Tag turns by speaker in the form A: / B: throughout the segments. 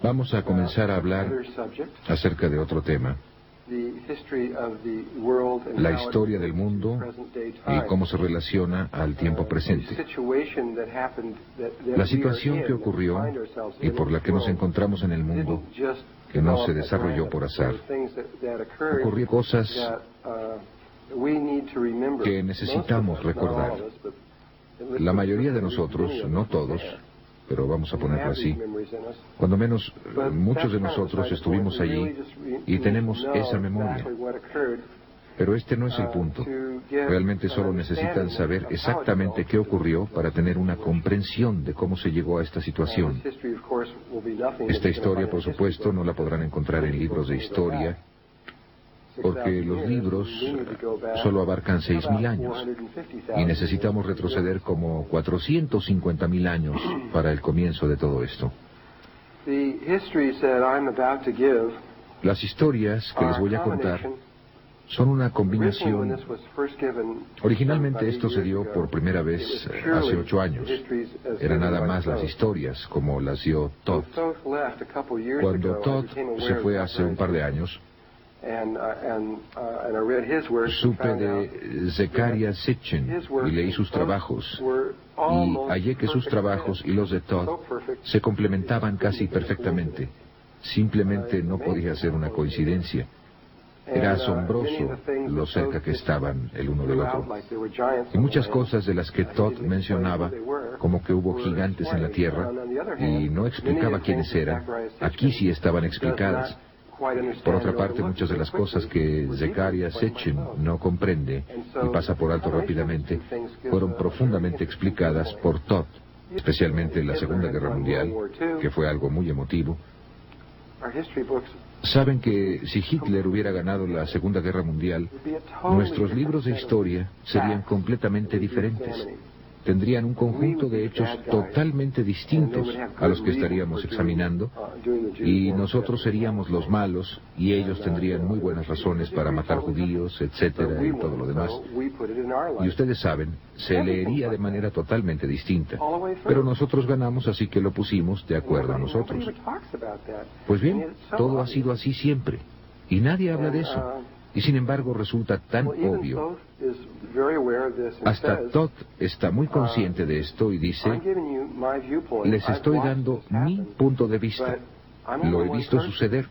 A: Vamos a comenzar a hablar acerca de otro tema, la historia del mundo y cómo se relaciona al tiempo presente. La situación que ocurrió y por la que nos encontramos en el mundo, que no se desarrolló por azar. Ocurrió cosas que necesitamos recordar. La mayoría de nosotros, no todos, pero vamos a ponerlo así, cuando menos muchos de nosotros estuvimos allí y tenemos esa memoria. Pero este no es el punto. Realmente solo necesitan saber exactamente qué ocurrió para tener una comprensión de cómo se llegó a esta situación. Esta historia, por supuesto, no la podrán encontrar en libros de historia, porque los libros solo abarcan 6.000 años y necesitamos retroceder como 450.000 años para el comienzo de todo esto. Las historias que les voy a contar son una combinación. Originalmente esto se dio por primera vez hace 8 años. Eran nada más las historias como las dio Todd. Cuando Todd se fue hace un par de años, supe de Zecharia Sitchin y leí sus trabajos, y hallé que sus trabajos y los de Todd se complementaban casi perfectamente. Simplemente no podía ser una coincidencia. Era asombroso lo cerca que estaban el uno del otro. Y muchas cosas de las que Todd mencionaba, como que hubo gigantes en la Tierra, y no explicaba quiénes eran, aquí sí estaban explicadas. Por otra parte, muchas de las cosas que Zecharia Sitchin no comprende y pasa por alto rápidamente, fueron profundamente explicadas por Todd, especialmente en la Segunda Guerra Mundial, que fue algo muy emotivo. Saben que si Hitler hubiera ganado la Segunda Guerra Mundial, nuestros libros de historia serían completamente diferentes. Tendrían un conjunto de hechos totalmente distintos a los que estaríamos examinando, y nosotros seríamos los malos, y ellos tendrían muy buenas razones para matar judíos, etcétera, y todo lo demás. Y ustedes saben, se leería de manera totalmente distinta. Pero nosotros ganamos, así que lo pusimos de acuerdo a nosotros. Pues bien, todo ha sido así siempre, y nadie habla de eso. Y sin embargo resulta tan obvio. Hasta Todd está muy consciente de esto y dice, les estoy dando mi punto de vista. Lo he visto suceder,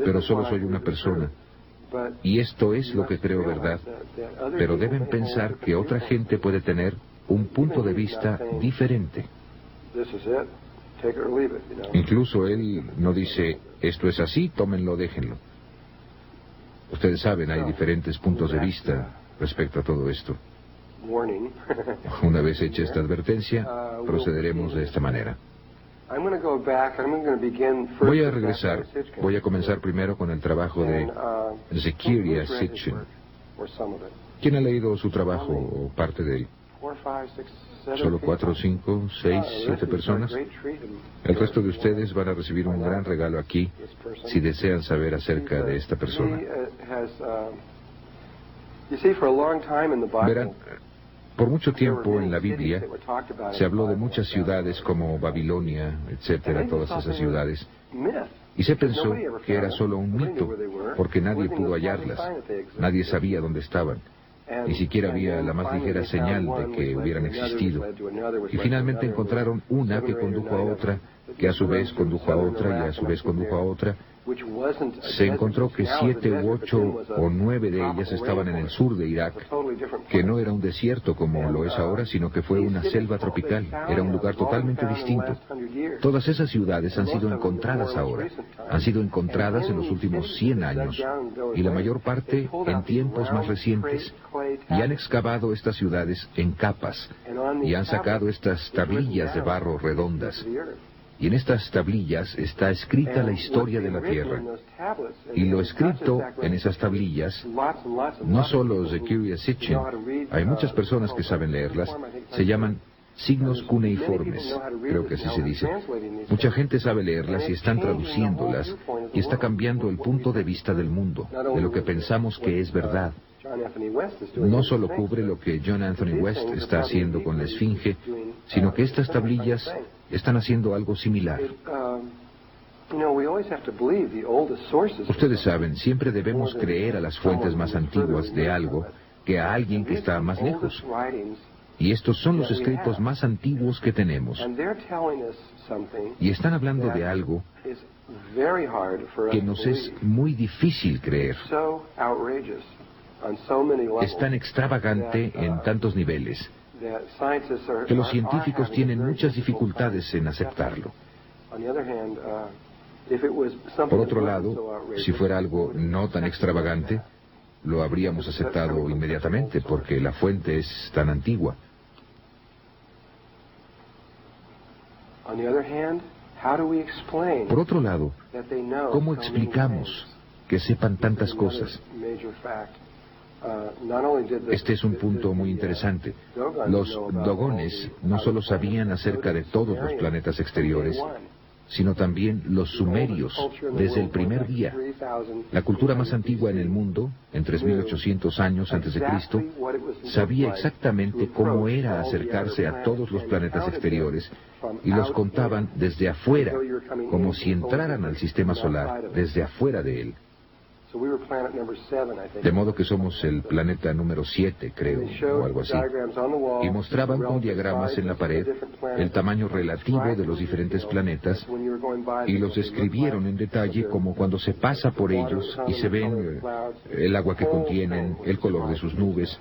A: pero solo soy una persona. Y esto es lo que creo verdad. Pero deben pensar que otra gente puede tener un punto de vista diferente. Incluso él no dice, esto es así, tómenlo, déjenlo. Ustedes saben, hay diferentes puntos de vista respecto a todo esto. Una vez hecha esta advertencia, procederemos de esta manera. Voy a regresar, voy a comenzar primero con el trabajo de Zecharia Sitchin. ¿Quién ha leído su trabajo o parte de él? Solo 4, 5, 6, 7 personas. El resto de ustedes van a recibir un gran regalo aquí si desean saber acerca de esta persona. Verán, por mucho tiempo en la Biblia se habló de muchas ciudades como Babilonia, etcétera, todas esas ciudades, y se pensó que era solo un mito, porque nadie pudo hallarlas, nadie sabía dónde estaban. Ni siquiera había la más ligera señal de que hubieran existido. Y finalmente encontraron una que condujo a otra, que a su vez condujo a otra y a su vez condujo a otra. Se encontró que 7 u 8 o 9 de ellas estaban en el sur de Irak, que no era un desierto como lo es ahora, sino que fue una selva tropical. Era un lugar totalmente distinto. Todas esas ciudades han sido encontradas ahora. Han sido encontradas en los últimos 100 años, y la mayor parte en tiempos más recientes. Y han excavado estas ciudades en capas, y han sacado estas tablillas de barro redondas. Y en estas tablillas está escrita la historia de la Tierra. Y lo escrito en esas tablillas, no solo Zecharia Sitchin, hay muchas personas que saben leerlas, se llaman signos cuneiformes, creo que así se dice. Mucha gente sabe leerlas y están traduciéndolas, y está cambiando el punto de vista del mundo, de lo que pensamos que es verdad. No solo cubre lo que John Anthony West está haciendo con la Esfinge, sino que estas tablillas están haciendo algo similar. Ustedes saben, siempre debemos creer a las fuentes más antiguas de algo que a alguien que está más lejos. Y estos son los escritos más antiguos que tenemos. Y están hablando de algo que nos es muy difícil creer. Es tan extravagante en tantos niveles que los científicos tienen muchas dificultades en aceptarlo. Por otro lado, si fuera algo no tan extravagante, lo habríamos aceptado inmediatamente porque la fuente es tan antigua. Por otro lado, ¿cómo explicamos que sepan tantas cosas? Este es un punto muy interesante. Los dogones no solo sabían acerca de todos los planetas exteriores, sino también los sumerios, desde el primer día. La cultura más antigua en el mundo, en 3.800 años antes de Cristo, sabía exactamente cómo era acercarse a todos los planetas exteriores, y los contaban desde afuera, como si entraran al sistema solar desde afuera de él. De modo que somos el planeta número 7, creo, o algo así. Y mostraban con diagramas en la pared el tamaño relativo de los diferentes planetas y los describieron en detalle, como cuando se pasa por ellos y se ven el agua que contienen, el color de sus nubes.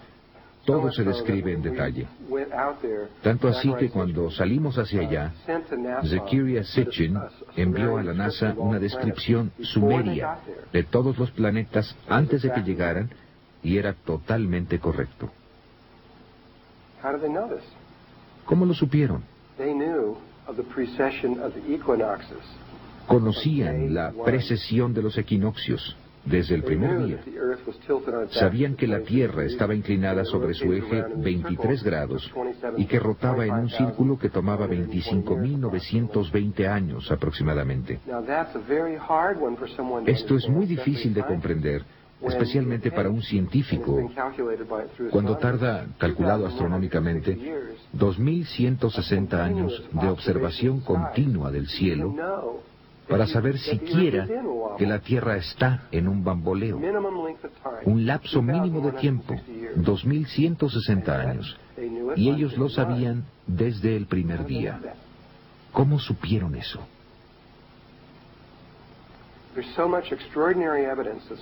A: Todo se describe en detalle. Tanto así que cuando salimos hacia allá, Zecharia Sitchin envió a la NASA una descripción sumeria de todos los planetas antes de que llegaran, y era totalmente correcto. ¿Cómo lo supieron? Conocían la precesión de los equinoccios desde el primer día. Sabían que la Tierra estaba inclinada sobre su eje 23 grados y que rotaba en un círculo que tomaba 25.920 años aproximadamente. Esto es muy difícil de comprender, especialmente para un científico, cuando tarda, calculado astronómicamente, 2.160 años de observación continua del cielo para saber siquiera que la Tierra está en un bamboleo. Un lapso mínimo de tiempo, 2.160 años. Y ellos lo sabían desde el primer día. ¿Cómo supieron eso?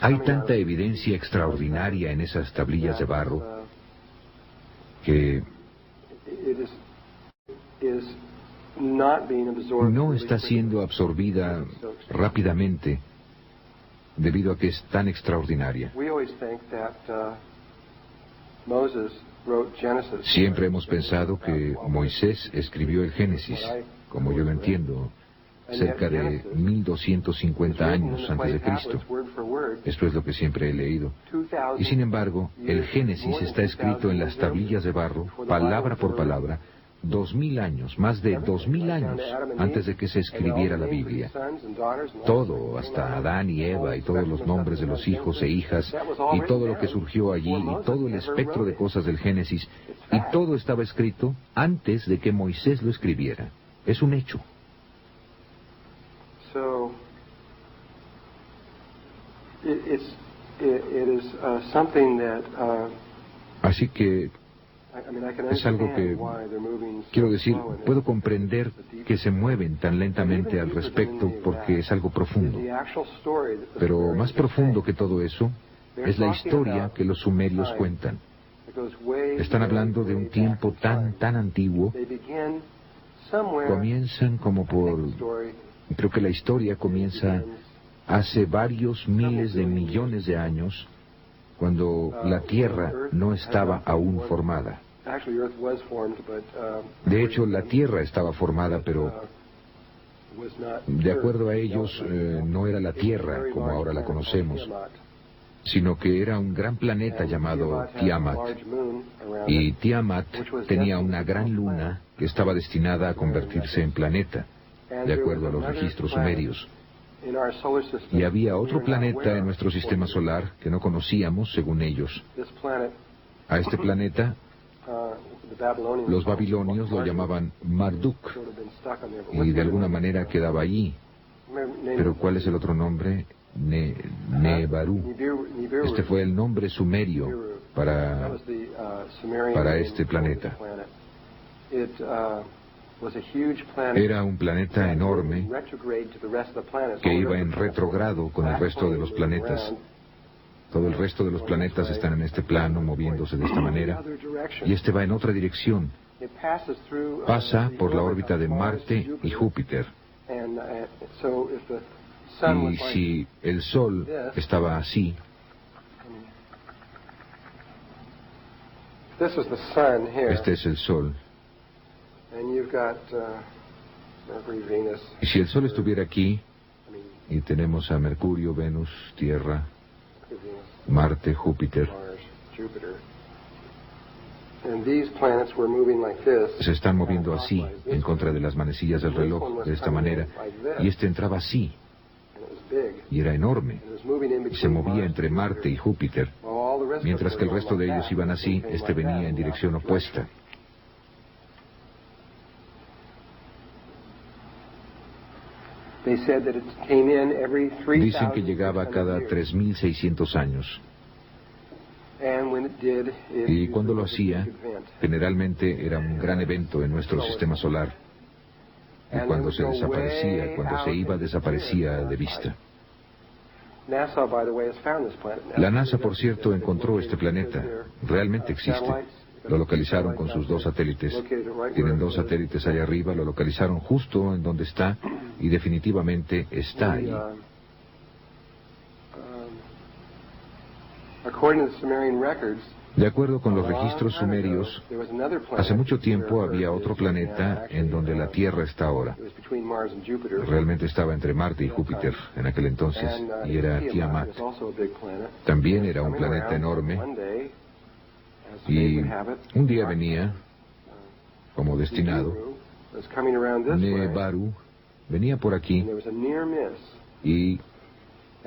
A: Hay tanta evidencia extraordinaria en esas tablillas de barro que no está siendo absorbida rápidamente debido a que es tan extraordinaria. Siempre hemos pensado que Moisés escribió el Génesis, como yo lo entiendo, cerca de 1250 años antes de Cristo. Esto es lo que siempre he leído. Y sin embargo, el Génesis está escrito en las tablillas de barro, palabra por palabra, 2000 años, más de 2000 años antes de que se escribiera la Biblia. Todo, hasta Adán y Eva y todos los nombres de los hijos e hijas y todo lo que surgió allí y todo el espectro de cosas del Génesis, y todo estaba escrito antes de que Moisés lo escribiera. Es un hecho. Así que es algo que, quiero decir, puedo comprender que se mueven tan lentamente al respecto porque es algo profundo. Pero más profundo que todo eso es la historia que los sumerios cuentan. Están hablando de un tiempo tan antiguo. Comienzan como por... Creo que la historia comienza hace varios miles de millones de años, cuando la Tierra no estaba aún formada. De hecho, la Tierra estaba formada, pero de acuerdo a ellos, no era la Tierra como ahora la conocemos, sino que era un gran planeta llamado Tiamat. Y Tiamat tenía una gran luna que estaba destinada a convertirse en planeta, de acuerdo a los registros sumerios. Y había otro planeta en nuestro sistema solar que no conocíamos, según ellos. A este planeta, los babilonios lo llamaban Marduk, y de alguna manera quedaba allí, Pero ¿cuál es el otro nombre? Nebaru. Este fue el nombre sumerio para este planeta. Era un planeta enorme que iba en retrogrado con el resto de los planetas. Todo el resto de los planetas están en este plano, moviéndose de esta manera, y este va en otra dirección. Pasa por la órbita de Marte y Júpiter. Y si el Sol estaba así, este es el Sol. Y si el Sol estuviera aquí, y tenemos a Mercurio, Venus, Tierra, Marte, Júpiter, se están moviendo así, en contra de las manecillas del reloj, de esta manera, y este entraba así, y era enorme, y se movía entre Marte y Júpiter, mientras que el resto de ellos iban así, este venía en dirección opuesta. Dicen que llegaba cada 3.600 años. Y cuando lo hacía, generalmente era un gran evento en nuestro sistema solar. Y cuando se desaparecía, cuando se iba, desaparecía de vista. La NASA, por cierto, encontró este planeta. Realmente existe. Lo localizaron con sus 2 satélites. Tienen 2 satélites allá arriba, lo localizaron justo en donde está y definitivamente está ahí. De acuerdo con los registros sumerios, hace mucho tiempo había otro planeta en donde la Tierra está ahora. Realmente estaba entre Marte y Júpiter en aquel entonces, y era Tiamat. También era un planeta enorme, y un día venía, como destinado, Nebaru, venía por aquí, y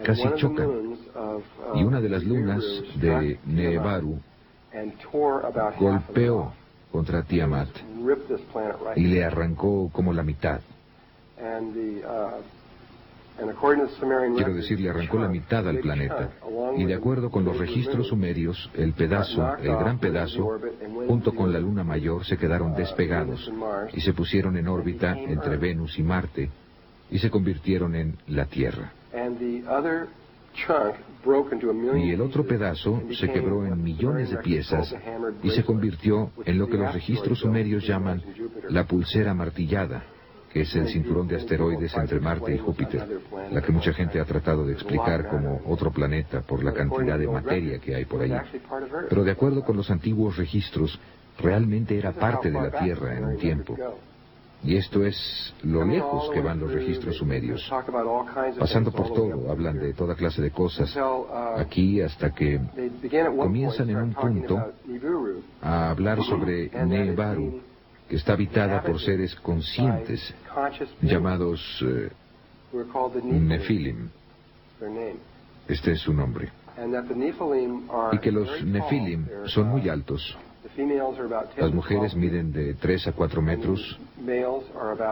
A: casi chocan, y una de las lunas de Nebaru golpeó contra Tiamat y le arrancó como la mitad. Quiero decir, le arrancó la mitad al planeta. Y de acuerdo con los registros sumerios, el gran pedazo, junto con la luna mayor, se quedaron despegados y se pusieron en órbita entre Venus y Marte y se convirtieron en la Tierra. Y el otro pedazo se quebró en millones de piezas y se convirtió en lo que los registros sumerios llaman la pulsera martillada, que es el cinturón de asteroides entre Marte y Júpiter, la que mucha gente ha tratado de explicar como otro planeta por la cantidad de materia que hay por allí. Pero de acuerdo con los antiguos registros, realmente era parte de la Tierra en un tiempo. Y esto es lo lejos que van los registros sumerios. Pasando por todo, hablan de toda clase de cosas, aquí hasta que comienzan en un punto a hablar sobre Nebaru, que está habitada por seres conscientes, llamados Nefilim. Este es su nombre. Y que los Nefilim son muy altos. Las mujeres miden de 3 a 4 metros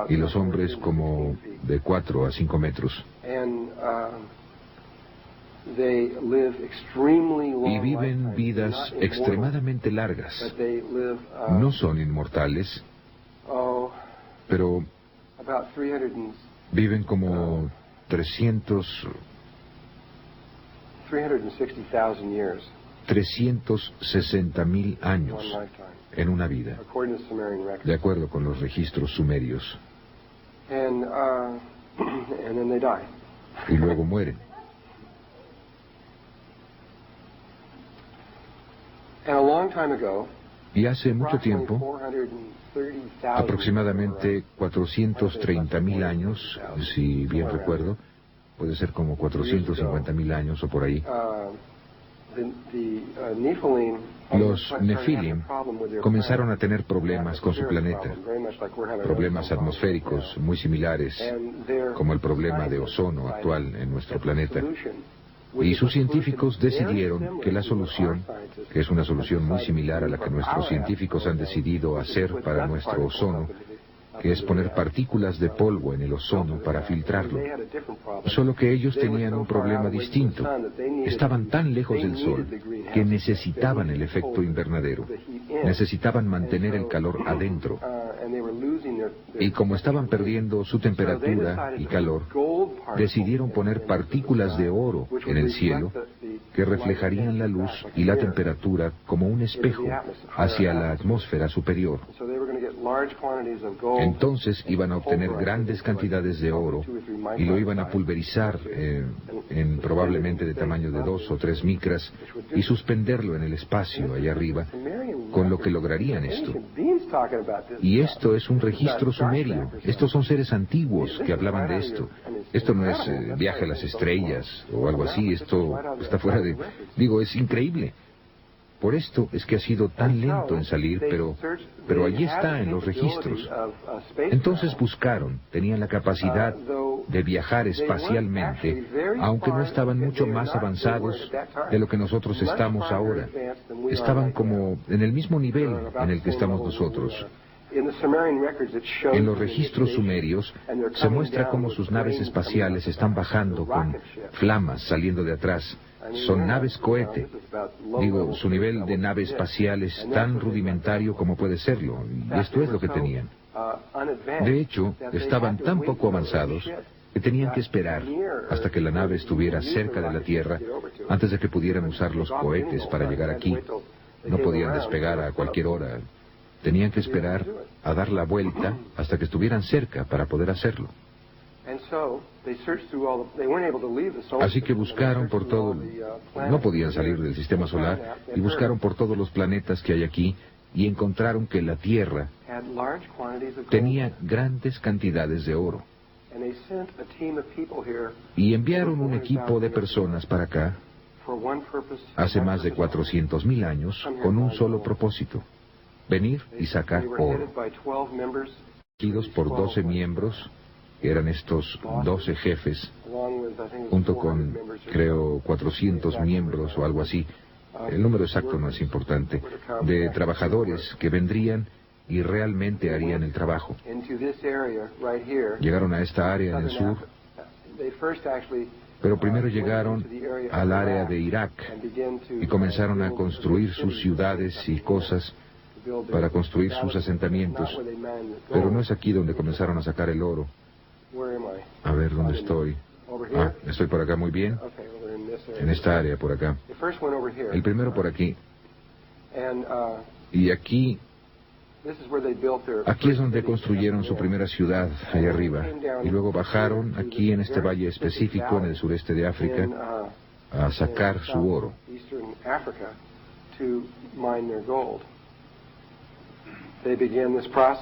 A: y los hombres como de 4 a 5 metros. Y viven vidas extremadamente largas. No son inmortales, pero viven como 360.000 años en una vida, de acuerdo con los registros sumerios. Y luego mueren. Y hace mucho tiempo, aproximadamente 430.000 años, si bien recuerdo, puede ser como 450.000 años o por ahí, los Nefilim comenzaron a tener problemas con su planeta, problemas atmosféricos muy similares, como el problema de ozono actual en nuestro planeta. Y sus científicos decidieron que la solución, que es una solución muy similar a la que nuestros científicos han decidido hacer para nuestro ozono, que es poner partículas de polvo en el ozono para filtrarlo. Solo que ellos tenían un problema distinto. Estaban tan lejos del Sol que necesitaban el efecto invernadero. Necesitaban mantener el calor adentro. Y como estaban perdiendo su temperatura y calor, decidieron poner partículas de oro en el cielo que reflejarían la luz y la temperatura como un espejo hacia la atmósfera superior. Entonces iban a obtener grandes cantidades de oro y lo iban a pulverizar en probablemente de tamaño de 2 o 3 micras y suspenderlo en el espacio allá arriba, con lo que lograrían esto. Y esto es un registro sumerio. Estos son seres antiguos que hablaban de esto. Esto no es viaje a las estrellas o algo así. Esto está fuera de... Digo, es increíble. Por esto es que ha sido tan lento en salir, pero allí está en los registros. Entonces buscaron, tenían la capacidad de viajar espacialmente, aunque no estaban mucho más avanzados de lo que nosotros estamos ahora. Estaban como en el mismo nivel en el que estamos nosotros. En los registros sumerios se muestra cómo sus naves espaciales están bajando con flamas saliendo de atrás. Son naves cohete. Digo, su nivel de nave espacial es tan rudimentario como puede serlo, y esto es lo que tenían. De hecho, estaban tan poco avanzados que tenían que esperar hasta que la nave estuviera cerca de la Tierra antes de que pudieran usar los cohetes para llegar aquí. No podían despegar a cualquier hora. Tenían que esperar a dar la vuelta hasta que estuvieran cerca para poder hacerlo. Así que buscaron por todo, no podían salir del sistema solar, y buscaron por todos los planetas que hay aquí, y encontraron que la Tierra tenía grandes cantidades de oro. Y enviaron un equipo de personas para acá, hace más de 400,000 años, con un solo propósito: venir y sacar oro. Elegidos por 12 miembros, que eran estos 12 jefes, junto con, creo, 400 miembros o algo así. El número exacto no es importante, de trabajadores que vendrían y realmente harían el trabajo. Llegaron a esta área en el sur, pero primero llegaron al área de Irak y comenzaron a construir sus ciudades y cosas para construir sus asentamientos. Pero no es aquí donde comenzaron a sacar el oro. A ver, ¿dónde estoy? Ah, estoy por acá, muy bien. En esta área, por acá. El primero por aquí. Y aquí es donde construyeron su primera ciudad, allá arriba. Y luego bajaron aquí en este valle específico, en el sureste de África, a sacar su oro.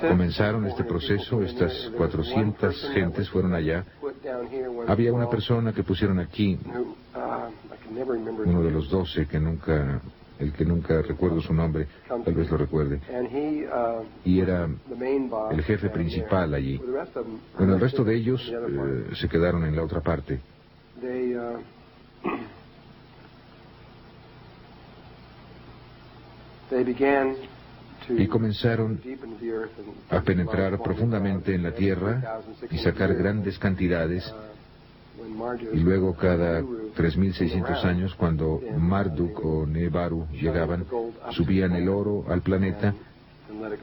A: Comenzaron este proceso, estas 400 gentes fueron allá. Había una persona que pusieron aquí, uno de los 12, el que nunca recuerdo su nombre, tal vez lo recuerde, y era el jefe principal allí. Bueno, el resto de ellos se quedaron en la otra parte. Y comenzaron a penetrar profundamente en la tierra y sacar grandes cantidades. Y luego cada 3.600 años, cuando Marduk o Nebaru llegaban, subían el oro al planeta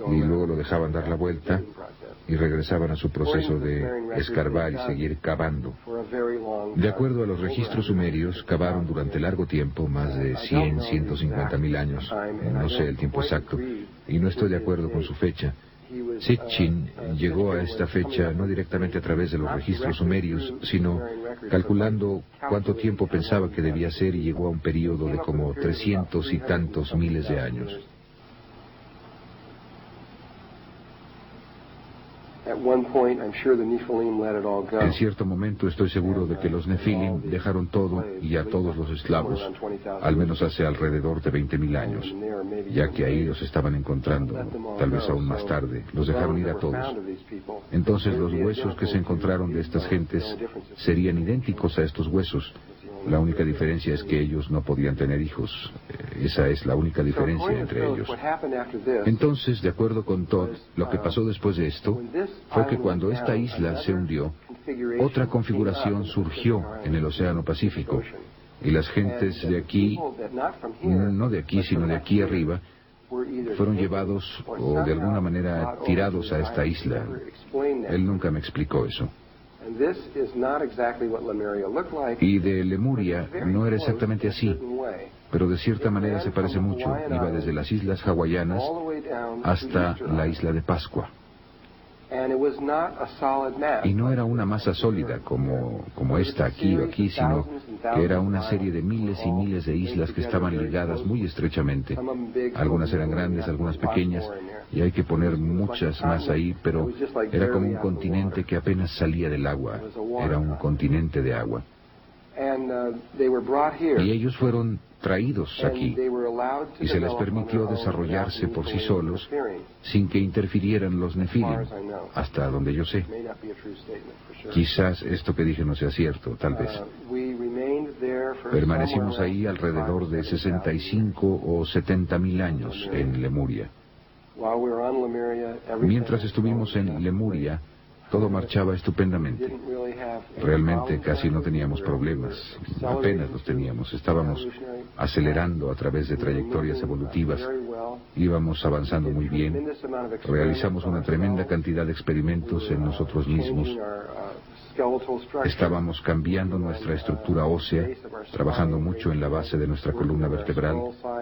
A: y luego lo dejaban dar la vuelta y regresaban a su proceso de escarbar y seguir cavando. De acuerdo a los registros sumerios, cavaron durante largo tiempo, más de 150,000 años, no sé el tiempo exacto, y no estoy de acuerdo con su fecha. Sitchin llegó a esta fecha no directamente a través de los registros sumerios, sino calculando cuánto tiempo pensaba que debía ser, y llegó a un periodo de como 300 y tantos miles de años. En cierto momento estoy seguro de que los Nefilim dejaron todo y a todos los esclavos, al menos hace alrededor de 20,000 años, ya que ahí los estaban encontrando, tal vez aún más tarde, los dejaron ir a todos. Entonces los huesos que se encontraron de estas gentes serían idénticos a estos huesos. La única diferencia es que ellos no podían tener hijos. Esa es la única diferencia entre ellos. Entonces, de acuerdo con Todd, lo que pasó después de esto fue que cuando esta isla se hundió, otra configuración surgió en el Océano Pacífico. Y las gentes de aquí, no de aquí, sino de aquí arriba, fueron llevados o de alguna manera tirados a esta isla. Él nunca me explicó eso. Y de Lemuria no era exactamente así, pero de cierta manera se parece mucho. Iba desde las islas hawaianas hasta la isla de Pascua. Y no era una masa sólida como esta aquí o aquí, sino que era una serie de miles y miles de islas que estaban ligadas muy estrechamente. Algunas eran grandes, algunas pequeñas, y hay que poner muchas más ahí, pero era como un continente que apenas salía del agua. Era un continente de agua. Y ellos fueron traídos aquí y se les permitió desarrollarse por sí solos sin que interfirieran los nefilim, hasta donde yo sé. Quizás esto que dije no sea cierto, tal vez. Permanecimos ahí alrededor de 65 o 70 mil años en Lemuria. Mientras estuvimos en Lemuria, todo marchaba estupendamente. Realmente casi no teníamos problemas, apenas los teníamos. Estábamos acelerando a través de trayectorias evolutivas, íbamos avanzando muy bien, realizamos una tremenda cantidad de experimentos en nosotros mismos. Estábamos cambiando nuestra estructura ósea, trabajando mucho en la base de nuestra columna vertebral,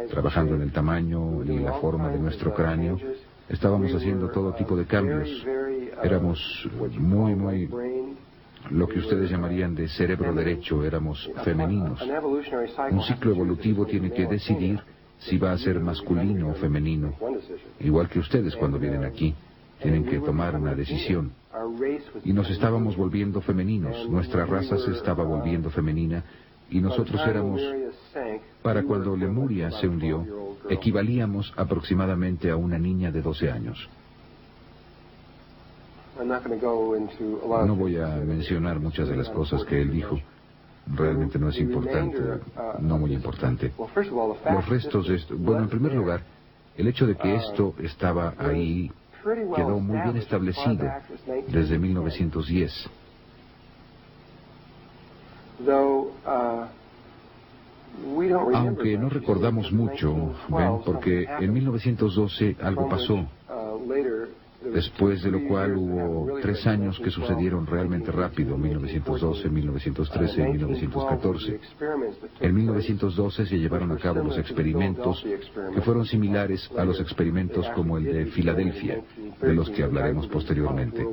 A: trabajando en el tamaño y la forma de nuestro cráneo. Estábamos haciendo todo tipo de cambios. Éramos muy, lo que ustedes llamarían de cerebro derecho, éramos femeninos. Un ciclo evolutivo tiene que decidir si va a ser masculino o femenino. Igual que ustedes cuando vienen aquí, tienen que tomar una decisión. Y nos estábamos volviendo femeninos, nuestra raza se estaba volviendo femenina, y nosotros éramos, para cuando Lemuria se hundió, equivalíamos aproximadamente a una niña de 12 años. No voy a mencionar muchas de las cosas que él dijo. Realmente no es importante, no muy importante. Los restos de esto... Bueno, en primer lugar, el hecho de que esto estaba ahí quedó muy bien establecido desde 1910. Aunque no recordamos mucho, ven, porque en 1912 algo pasó, después de lo cual hubo 3 años que sucedieron realmente rápido, 1912, 1913 y 1914. En 1912 se llevaron a cabo los experimentos que fueron similares a los experimentos como el de Filadelfia, de los que hablaremos posteriormente.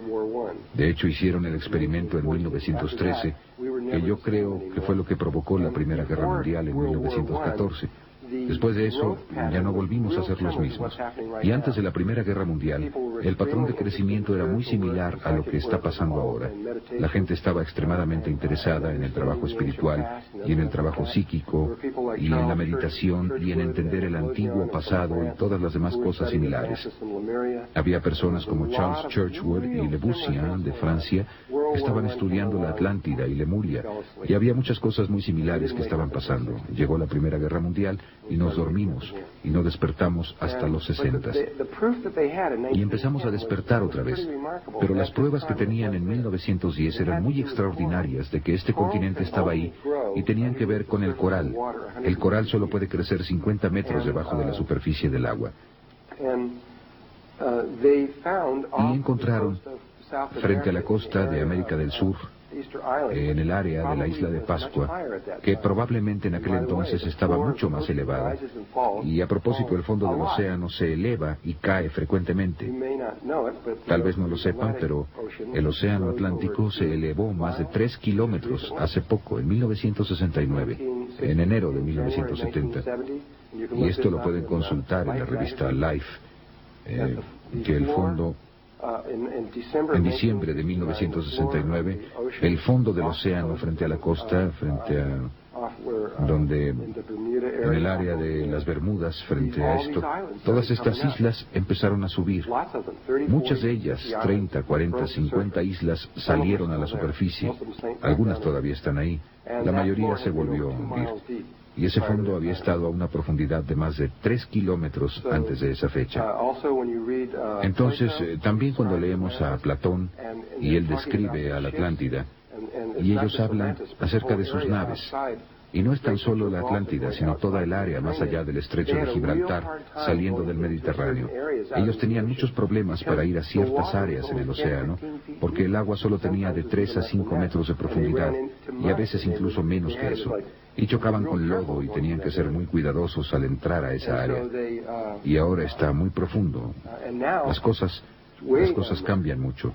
A: De hecho, hicieron el experimento en 1913, que yo creo que fue lo que provocó la Primera Guerra Mundial en 1914. Después de eso, ya no volvimos a ser los mismos. Y antes de la Primera Guerra Mundial, el patrón de crecimiento era muy similar a lo que está pasando ahora. La gente estaba extremadamente interesada en el trabajo espiritual y en el trabajo psíquico y en la meditación y en entender el antiguo pasado y todas las demás cosas similares. Había personas como Charles Churchward y Le Bussian de Francia que estaban estudiando la Atlántida y Lemuria, y había muchas cosas muy similares que estaban pasando. Llegó la Primera Guerra Mundial y nos dormimos y no despertamos hasta los 60. Y empezamos a despertar otra vez. Pero las pruebas que tenían en 1910 eran muy extraordinarias de que este continente estaba ahí y tenían que ver con el coral. El coral solo puede crecer 50 metros debajo de la superficie del agua. Y encontraron, frente a la costa de América del Sur, en el área de la isla de Pascua, que probablemente en aquel entonces estaba mucho más elevada, y a propósito el fondo del océano se eleva y cae frecuentemente. Tal vez no lo sepan, pero el océano Atlántico se elevó más de 3 kilómetros hace poco, en 1969, en enero de 1970. Y esto lo pueden consultar en la revista Life, que el fondo... En diciembre de 1969, el fondo del océano frente a la costa, frente a donde en el área de las Bermudas, frente a esto, todas estas islas empezaron a subir. Muchas de ellas, 30, 40, 50 islas, salieron a la superficie. Algunas todavía están ahí. La mayoría se volvió a hundir. Y ese fondo había estado a una profundidad de más de 3 kilómetros antes de esa fecha. Entonces, también cuando leemos a Platón, y él describe a la Atlántida, y ellos hablan acerca de sus naves, y no es tan solo la Atlántida, sino toda el área más allá del estrecho de Gibraltar, saliendo del Mediterráneo. Ellos tenían muchos problemas para ir a ciertas áreas en el océano, porque el agua solo tenía de 3 a 5 metros de profundidad, y a veces incluso menos que eso. Y chocaban con lodo y tenían que ser muy cuidadosos al entrar a esa área. Y ahora está muy profundo. Las cosas cambian mucho.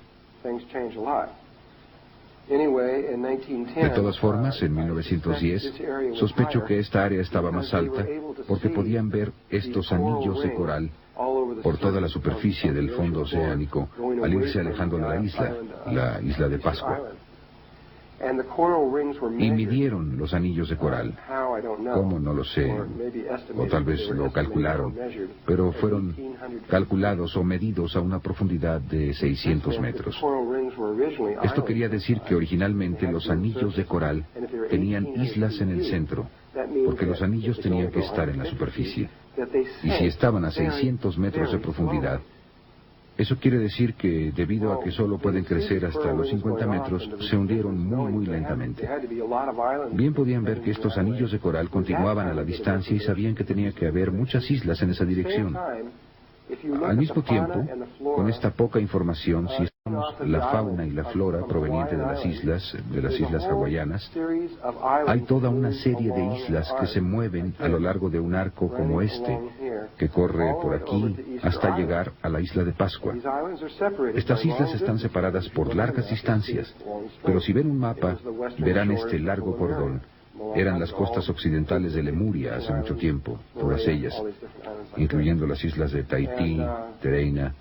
A: De todas formas, en 1910, sospecho que esta área estaba más alta porque podían ver estos anillos de coral por toda la superficie del fondo oceánico al irse alejando de la isla de Pascua. Y midieron los anillos de coral. ¿Cómo? No lo sé. O tal vez lo calcularon. Pero fueron calculados o medidos a una profundidad de 600 metros. Esto quería decir que originalmente los anillos de coral tenían islas en el centro, porque los anillos tenían que estar en la superficie. Y si estaban a 600 metros de profundidad, eso quiere decir que, debido a que solo pueden crecer hasta los 50 metros, se hundieron muy lentamente. Bien podían ver que estos anillos de coral continuaban a la distancia y sabían que tenía que haber muchas islas en esa dirección. Al mismo tiempo, con esta poca información, si estudiamos la fauna y la flora proveniente de las islas hawaianas, hay toda una serie de islas que se mueven a lo largo de un arco como este, que corre por aquí hasta llegar a la isla de Pascua. Estas islas están separadas por largas distancias, pero si ven un mapa, verán este largo cordón. Eran las costas occidentales de Lemuria hace mucho tiempo, todas ellas, incluyendo las islas de Tahití, Tereina,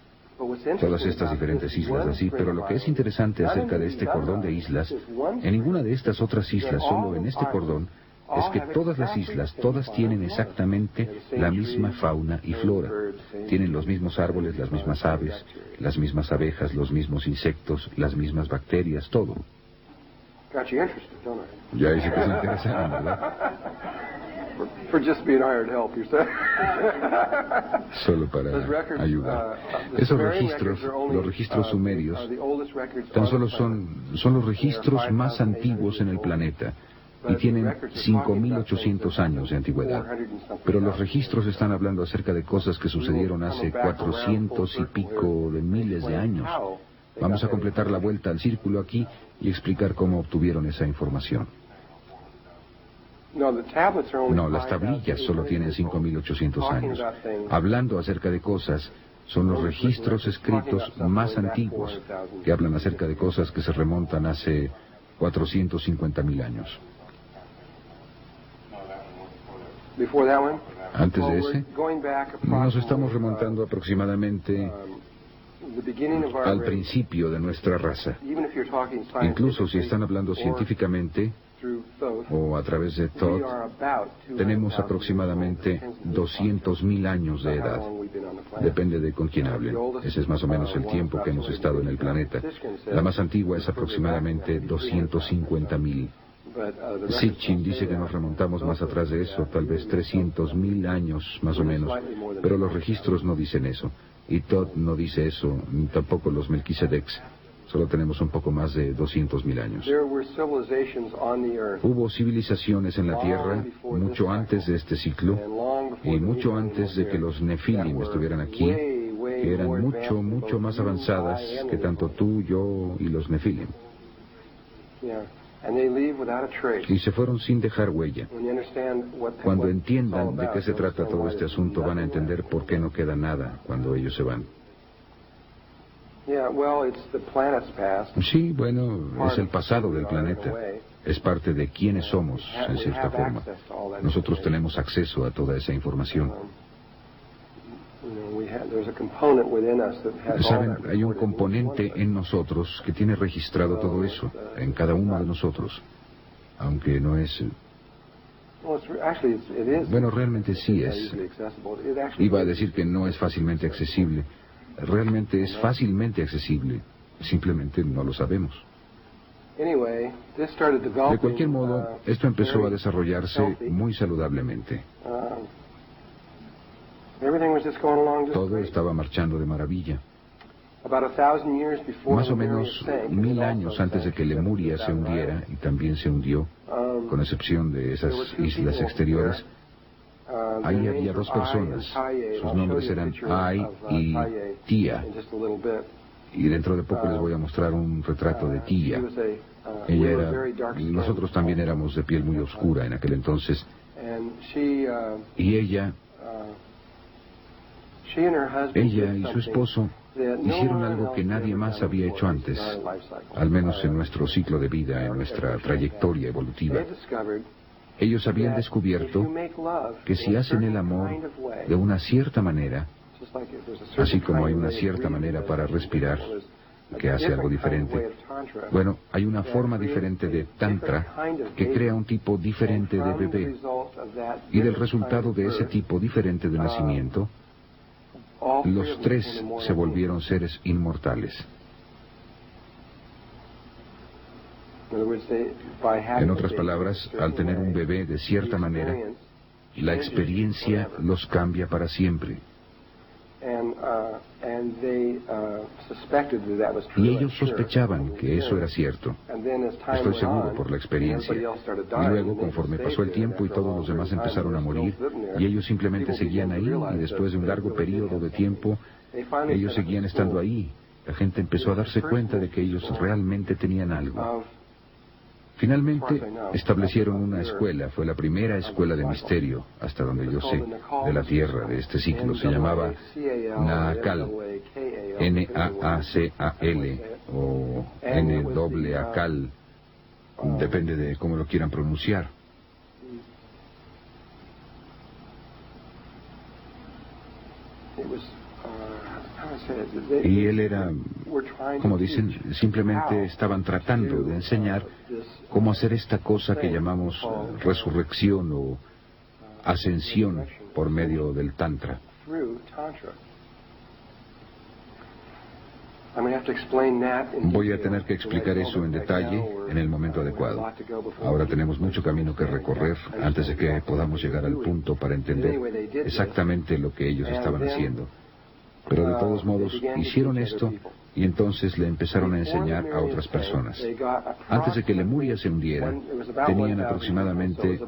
A: todas estas diferentes islas así. Pero lo que es interesante acerca de este cordón de islas, en ninguna de estas otras islas, solo en este cordón, es que todas las islas, todas tienen exactamente la misma fauna y flora. Tienen los mismos árboles, las mismas aves, las mismas abejas, los mismos insectos, las mismas bacterias, todo. Ya dice que es interesante, ¿verdad? Solo para ayudar. Esos registros, los registros sumerios, tan solo son los registros más antiguos en el planeta y tienen 5.800 años de antigüedad. Pero los registros están hablando acerca de cosas que sucedieron hace 400 y pico de miles de años. Vamos a completar la vuelta al círculo aquí y explicar cómo obtuvieron esa información. No, las tablillas solo tienen 5.800 años. Hablando acerca de cosas, son los registros escritos más antiguos que hablan acerca de cosas que se remontan hace 450.000 años. Antes de ese, nos estamos remontando aproximadamente al principio de nuestra raza. Incluso si están hablando científicamente o a través de Thoth, tenemos aproximadamente 200.000 años de edad. Depende de con quién hablen. Ese es más o menos el tiempo que hemos estado en el planeta. La más antigua es aproximadamente 250.000. Sitchin dice que nos remontamos más atrás de eso, tal vez 300.000 años más o menos, pero los registros no dicen eso. Y Thoth no dice eso, ni tampoco los Melquisedecs. Solo tenemos un poco más de 200.000 años. Hubo civilizaciones en la Tierra mucho antes de este ciclo y mucho antes de que los Nefilim estuvieran aquí, que eran mucho más avanzadas que tanto tú, yo y los Nefilim. Y se fueron sin dejar huella. Cuando entiendan de qué se trata todo este asunto, van a entender por qué no queda nada cuando ellos se van. Sí, bueno, es el pasado del planeta. Es parte de quiénes somos, en cierta forma. Nosotros tenemos acceso a toda esa información. Saben, hay un componente en nosotros que tiene registrado todo eso, en cada uno de nosotros. Aunque no es... Bueno, realmente sí es. Iba a decir que no es fácilmente accesible. Realmente es fácilmente accesible. Simplemente no lo sabemos. De cualquier modo, esto empezó a desarrollarse muy saludablemente. Todo estaba marchando de maravilla. Más o menos 1000 años antes de que Lemuria se hundiera, y también se hundió, con excepción de esas islas exteriores, ahí había dos personas. Sus nombres eran Ai y Tia. Y dentro de poco les voy a mostrar un retrato de Tia. Ella era... Nosotros también éramos de piel muy oscura en aquel entonces. Y ella y su esposo hicieron algo que nadie más había hecho antes, al menos en nuestro ciclo de vida, en nuestra trayectoria evolutiva. Ellos habían descubierto que si hacen el amor de una cierta manera, así como hay una cierta manera para respirar, que hace algo diferente, bueno, hay una forma diferente de tantra que crea un tipo diferente de bebé. Y del resultado de ese tipo diferente de nacimiento, los tres se volvieron seres inmortales. En otras palabras, al tener un bebé de cierta manera, la experiencia los cambia para siempre. Y ellos sospechaban que eso era cierto. Estoy seguro por la experiencia. Y luego, conforme pasó el tiempo y todos los demás empezaron a morir, y ellos simplemente seguían ahí, y después de un largo periodo de tiempo, ellos seguían estando ahí. La gente empezó a darse cuenta de que ellos realmente tenían algo. Finalmente, establecieron una escuela. Fue la primera escuela de misterio, hasta donde yo sé, de la Tierra, de este ciclo. Se llamaba Naacal, N-A-A-C-A-L, o N-A-A-C-A-L, depende de cómo lo quieran pronunciar. Y él era, como dicen, simplemente estaban tratando de enseñar cómo hacer esta cosa que llamamos resurrección o ascensión por medio del Tantra. Voy a tener que explicar eso en detalle en el momento adecuado. Ahora tenemos mucho camino que recorrer antes de que podamos llegar al punto para entender exactamente lo que ellos estaban haciendo. Pero de todos modos, hicieron esto y entonces le empezaron a enseñar a otras personas. Antes de que Lemuria se hundiera, tenían aproximadamente,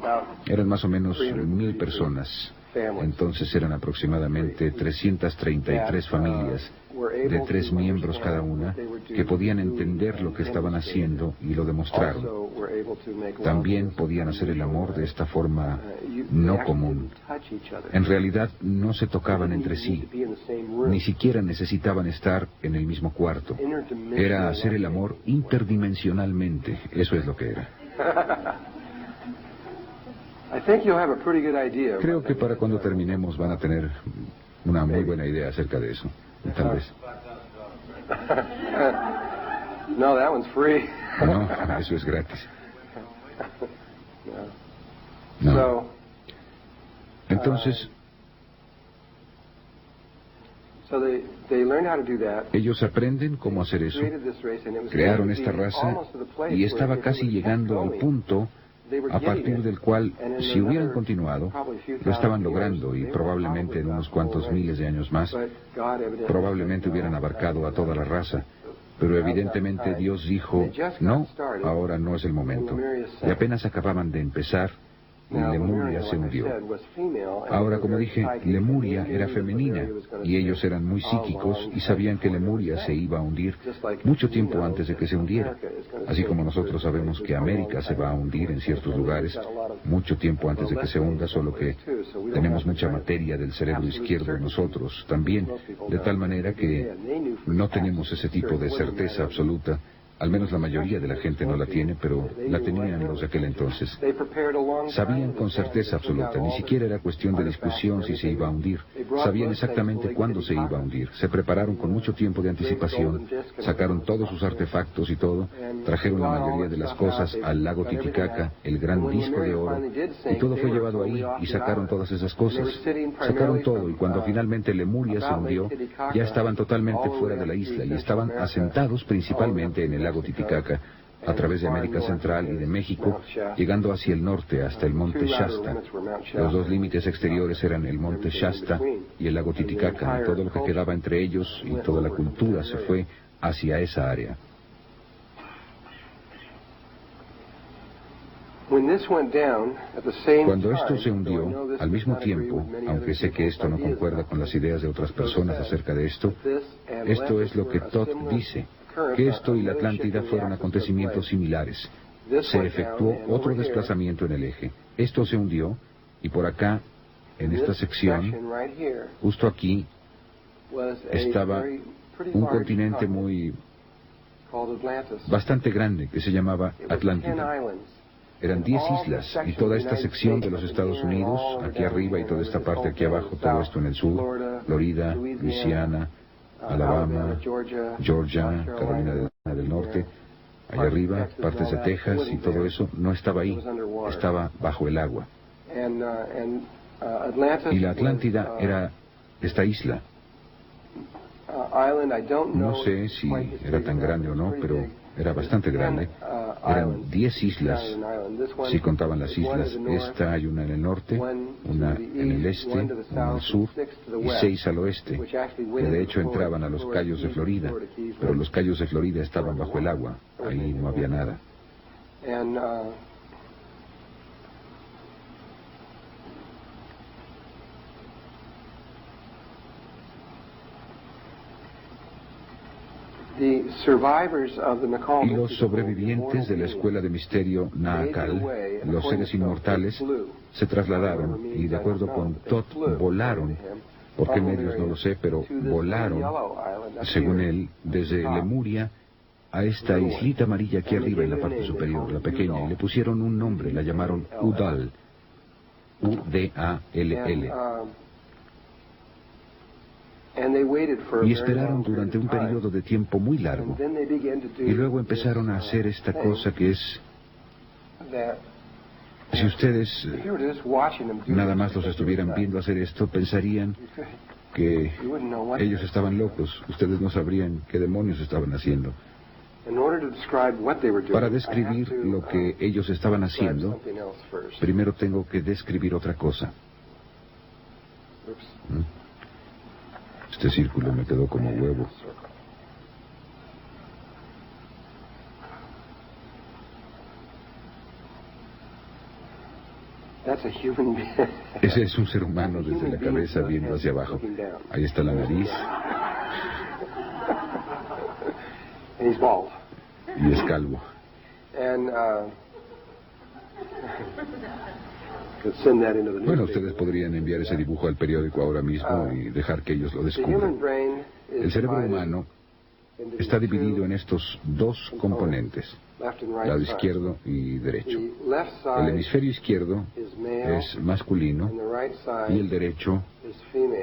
A: eran más o menos 1000 personas. Entonces eran aproximadamente 333 familias de 3 miembros cada una que podían entender lo que estaban haciendo y lo demostraron. También podían hacer el amor de esta forma no común. En realidad no se tocaban entre sí, ni siquiera necesitaban estar en el mismo cuarto. Era hacer el amor interdimensionalmente, eso es lo que era. Creo que para cuando terminemos van a tener una muy buena idea acerca de eso. Tal vez.
B: No, that one's free.
A: No, eso es gratis. No. Entonces, ellos aprenden cómo hacer eso. Crearon esta raza y estaba casi llegando al punto a partir del cual, si hubieran continuado, lo estaban logrando y probablemente en unos cuantos miles de años más, probablemente hubieran abarcado a toda la raza. Pero evidentemente Dios dijo, no, ahora no es el momento. Y apenas acababan de empezar, Lemuria se hundió. Ahora, como dije, Lemuria era femenina y ellos eran muy psíquicos y sabían que Lemuria se iba a hundir mucho tiempo antes de que se hundiera. Así como nosotros sabemos que América se va a hundir en ciertos lugares mucho tiempo antes de que se hunda, solo que tenemos mucha materia del cerebro izquierdo en nosotros también, de tal manera que no tenemos ese tipo de certeza absoluta. Ellos sabían que Lemuria se iba a hundir. Ahora, como dije, Lemuria era femenina y ellos eran muy psíquicos y sabían que Lemuria se iba a hundir mucho tiempo antes de que se hundieran. Así como nosotros sabemos que América se va a hundir en ciertos lugares mucho tiempo antes de que se hunda, solo que tenemos mucha materia del cerebro izquierdo en nosotros también, de tal manera que no tenemos ese tipo de certeza absoluta. Al menos la mayoría de la gente no la tiene, pero la tenían los de aquel entonces. Sabían con certeza absoluta, ni siquiera era cuestión de discusión si se iba a hundir. Sabían exactamente cuándo se iba a hundir. Se prepararon con mucho tiempo de anticipación, sacaron todos sus artefactos y todo, trajeron la mayoría de las cosas al lago Titicaca, el gran disco de oro, y todo fue llevado ahí, y sacaron todas esas cosas. Sacaron todo, y cuando finalmente Lemuria se hundió, ya estaban totalmente fuera de la isla, y estaban asentados principalmente en el lago Titicaca, a través de América Central y de México, llegando hacia el norte hasta el monte Shasta. Los dos límites exteriores eran el monte Shasta y el lago Titicaca, y todo lo que quedaba entre ellos y toda la cultura se fue hacia esa área. Cuando esto se hundió, al mismo tiempo, aunque sé que esto no concuerda con las ideas de otras personas acerca de esto, esto es lo que Todd dice, que esto y la Atlántida fueron acontecimientos similares. Se efectuó otro desplazamiento en el eje. Esto se hundió, y por acá, en esta sección, justo aquí, estaba un continente bastante grande, que se llamaba Atlántida. Eran 10 islas, y toda esta sección de los Estados Unidos, aquí arriba y toda esta parte aquí abajo, todo esto en el sur, Florida, Luisiana, Alabama, Georgia, Carolina del Norte, allá arriba, partes de Texas y todo eso, no estaba ahí, estaba bajo el agua. Y la Atlántida era esta isla. No sé si era tan grande o no, pero era bastante grande. Eran 10 islas, si contaban las islas. Esta hay una en el norte, una en el este, una al sur y 6 al oeste, que de hecho entraban a los cayos de Florida, pero los cayos de Florida estaban bajo el agua, ahí no había nada. Y los sobrevivientes de la escuela de misterio Naacal, los seres inmortales, se trasladaron y, de acuerdo con Todd, volaron, por qué medios no lo sé, pero volaron, según él, desde Lemuria a esta islita amarilla aquí arriba en la parte superior, la pequeña, y le pusieron un nombre, la llamaron Udall, U-D-A-L-L. Y esperaron durante un periodo de tiempo muy largo. Y luego empezaron a hacer esta cosa que es... Si ustedes nada más los estuvieran viendo hacer esto, pensarían que ellos estaban locos. Ustedes no sabrían qué demonios estaban haciendo. Para describir lo que ellos estaban haciendo, primero tengo que describir otra cosa. Este círculo me quedó como huevo. Ese es un ser humano desde la cabeza viendo hacia abajo. Ahí está la nariz. Y es calvo. Bueno, ustedes podrían enviar ese dibujo al periódico ahora mismo y dejar que ellos lo descubran. El cerebro humano está dividido en estos dos componentes, lado izquierdo y derecho. El hemisferio izquierdo es masculino y el derecho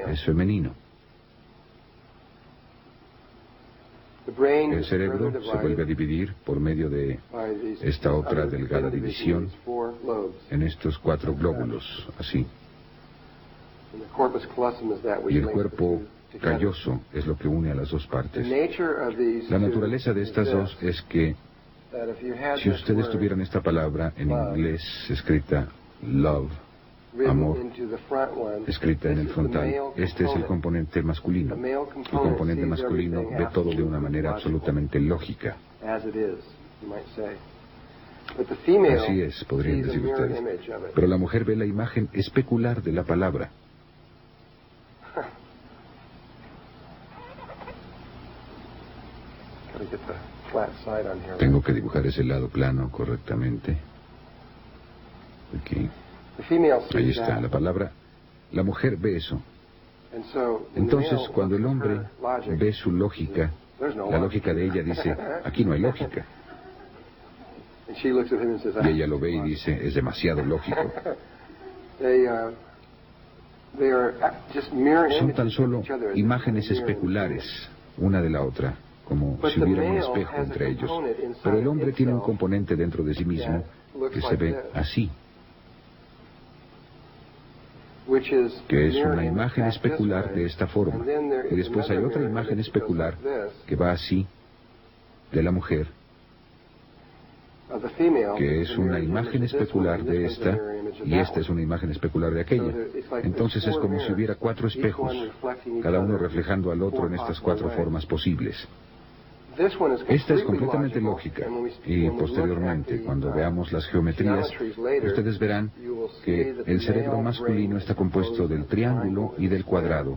A: es femenino. El cerebro se vuelve a dividir por medio de esta otra delgada división en estos 4 glóbulos, así. Y el cuerpo calloso es lo que une a las dos partes. La naturaleza de estas dos es que si ustedes tuvieran esta palabra en inglés escrita love, amor, escrita en el frontal, este es el componente masculino. El componente masculino ve todo de una manera absolutamente lógica. Así es, podrían decir ustedes. Pero la mujer ve la imagen especular de la palabra. Tengo que dibujar ese lado plano correctamente. Aquí. Ahí está, la palabra. La mujer ve eso. Entonces, cuando el hombre ve su lógica, La lógica de ella dice, aquí no hay lógica. Y ella lo ve y dice, es demasiado lógico. Son tan solo imágenes especulares, una de la otra, como si hubiera un espejo entre ellos. Pero el hombre tiene un componente dentro de sí mismo que se ve así, que es una imagen especular de esta forma. Y después hay otra imagen especular que va así, de la mujer, que es una imagen especular de esta, y esta es una imagen especular de aquella. Entonces es como si hubiera 4 espejos, cada uno reflejando al otro en estas 4 formas posibles. Esta es completamente lógica, y posteriormente, cuando veamos las geometrías, ustedes verán que el cerebro masculino está compuesto del triángulo y del cuadrado,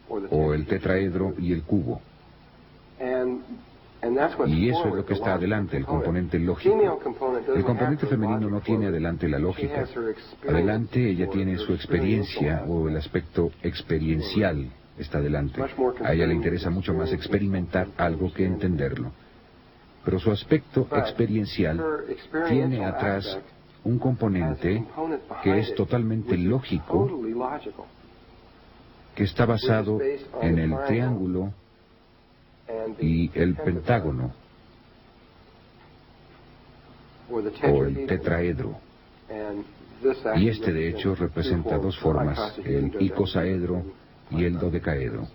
A: o el tetraedro y el cubo. Y eso es lo que está adelante, el componente lógico. El componente femenino no tiene adelante la lógica. Adelante ella tiene su experiencia, o el aspecto experiencial está adelante. A ella le interesa mucho más experimentar algo que entenderlo. Pero su aspecto experiencial tiene atrás un componente que es totalmente lógico, que está basado en el triángulo y el pentágono, o el tetraedro. Y este de hecho representa 2 formas, el icosaedro y el dodecaedro.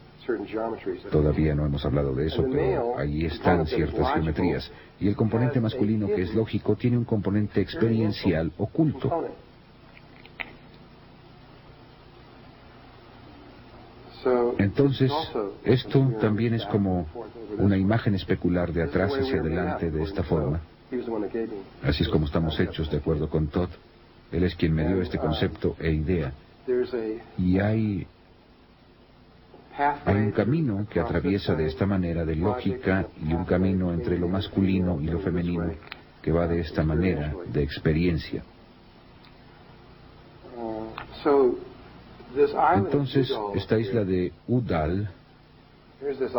A: Todavía no hemos hablado de eso, pero ahí están ciertas geometrías. Y el componente masculino, que es lógico, tiene un componente experiencial oculto. Entonces, esto también es como una imagen especular de atrás hacia adelante de esta forma. Así es como estamos hechos, de acuerdo con Todd. Él es quien me dio este concepto e idea. Y hay un camino que atraviesa de esta manera de lógica, y un camino entre lo masculino y lo femenino que va de esta manera de experiencia. Entonces, esta isla de Udall,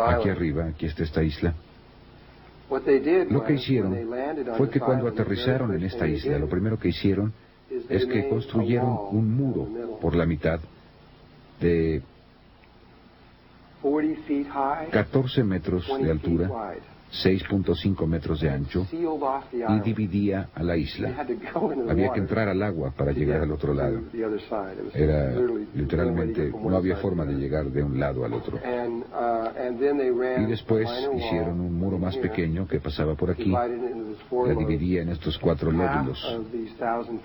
A: aquí arriba, aquí está esta isla. Lo que hicieron fue que cuando aterrizaron en esta isla, lo primero que hicieron es que construyeron un muro por la mitad de 14 metros de altura, 6.5 metros de ancho, y dividía a la isla. Había que entrar al agua para llegar al otro lado. Era literalmente, no había forma de llegar de un lado al otro. Y después hicieron un muro más pequeño que pasaba por aquí. La dividía en estos 4 lóbulos.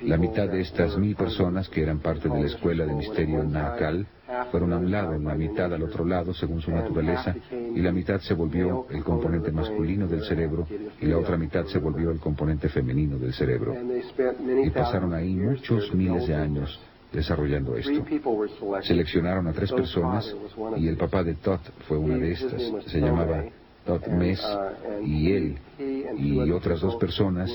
A: La mitad de estas 1000 personas que eran parte de la escuela de misterio Nahcal fueron a un lado, la mitad al otro lado según su naturaleza, y la mitad se volvió el componente masculino del cerebro y la otra mitad se volvió el componente femenino del cerebro. Y pasaron ahí muchos miles de años desarrollando esto. Seleccionaron a 3 personas y el papá de Todd fue una de estas. Se llamaba Todd Mess, y él y otras 2 personas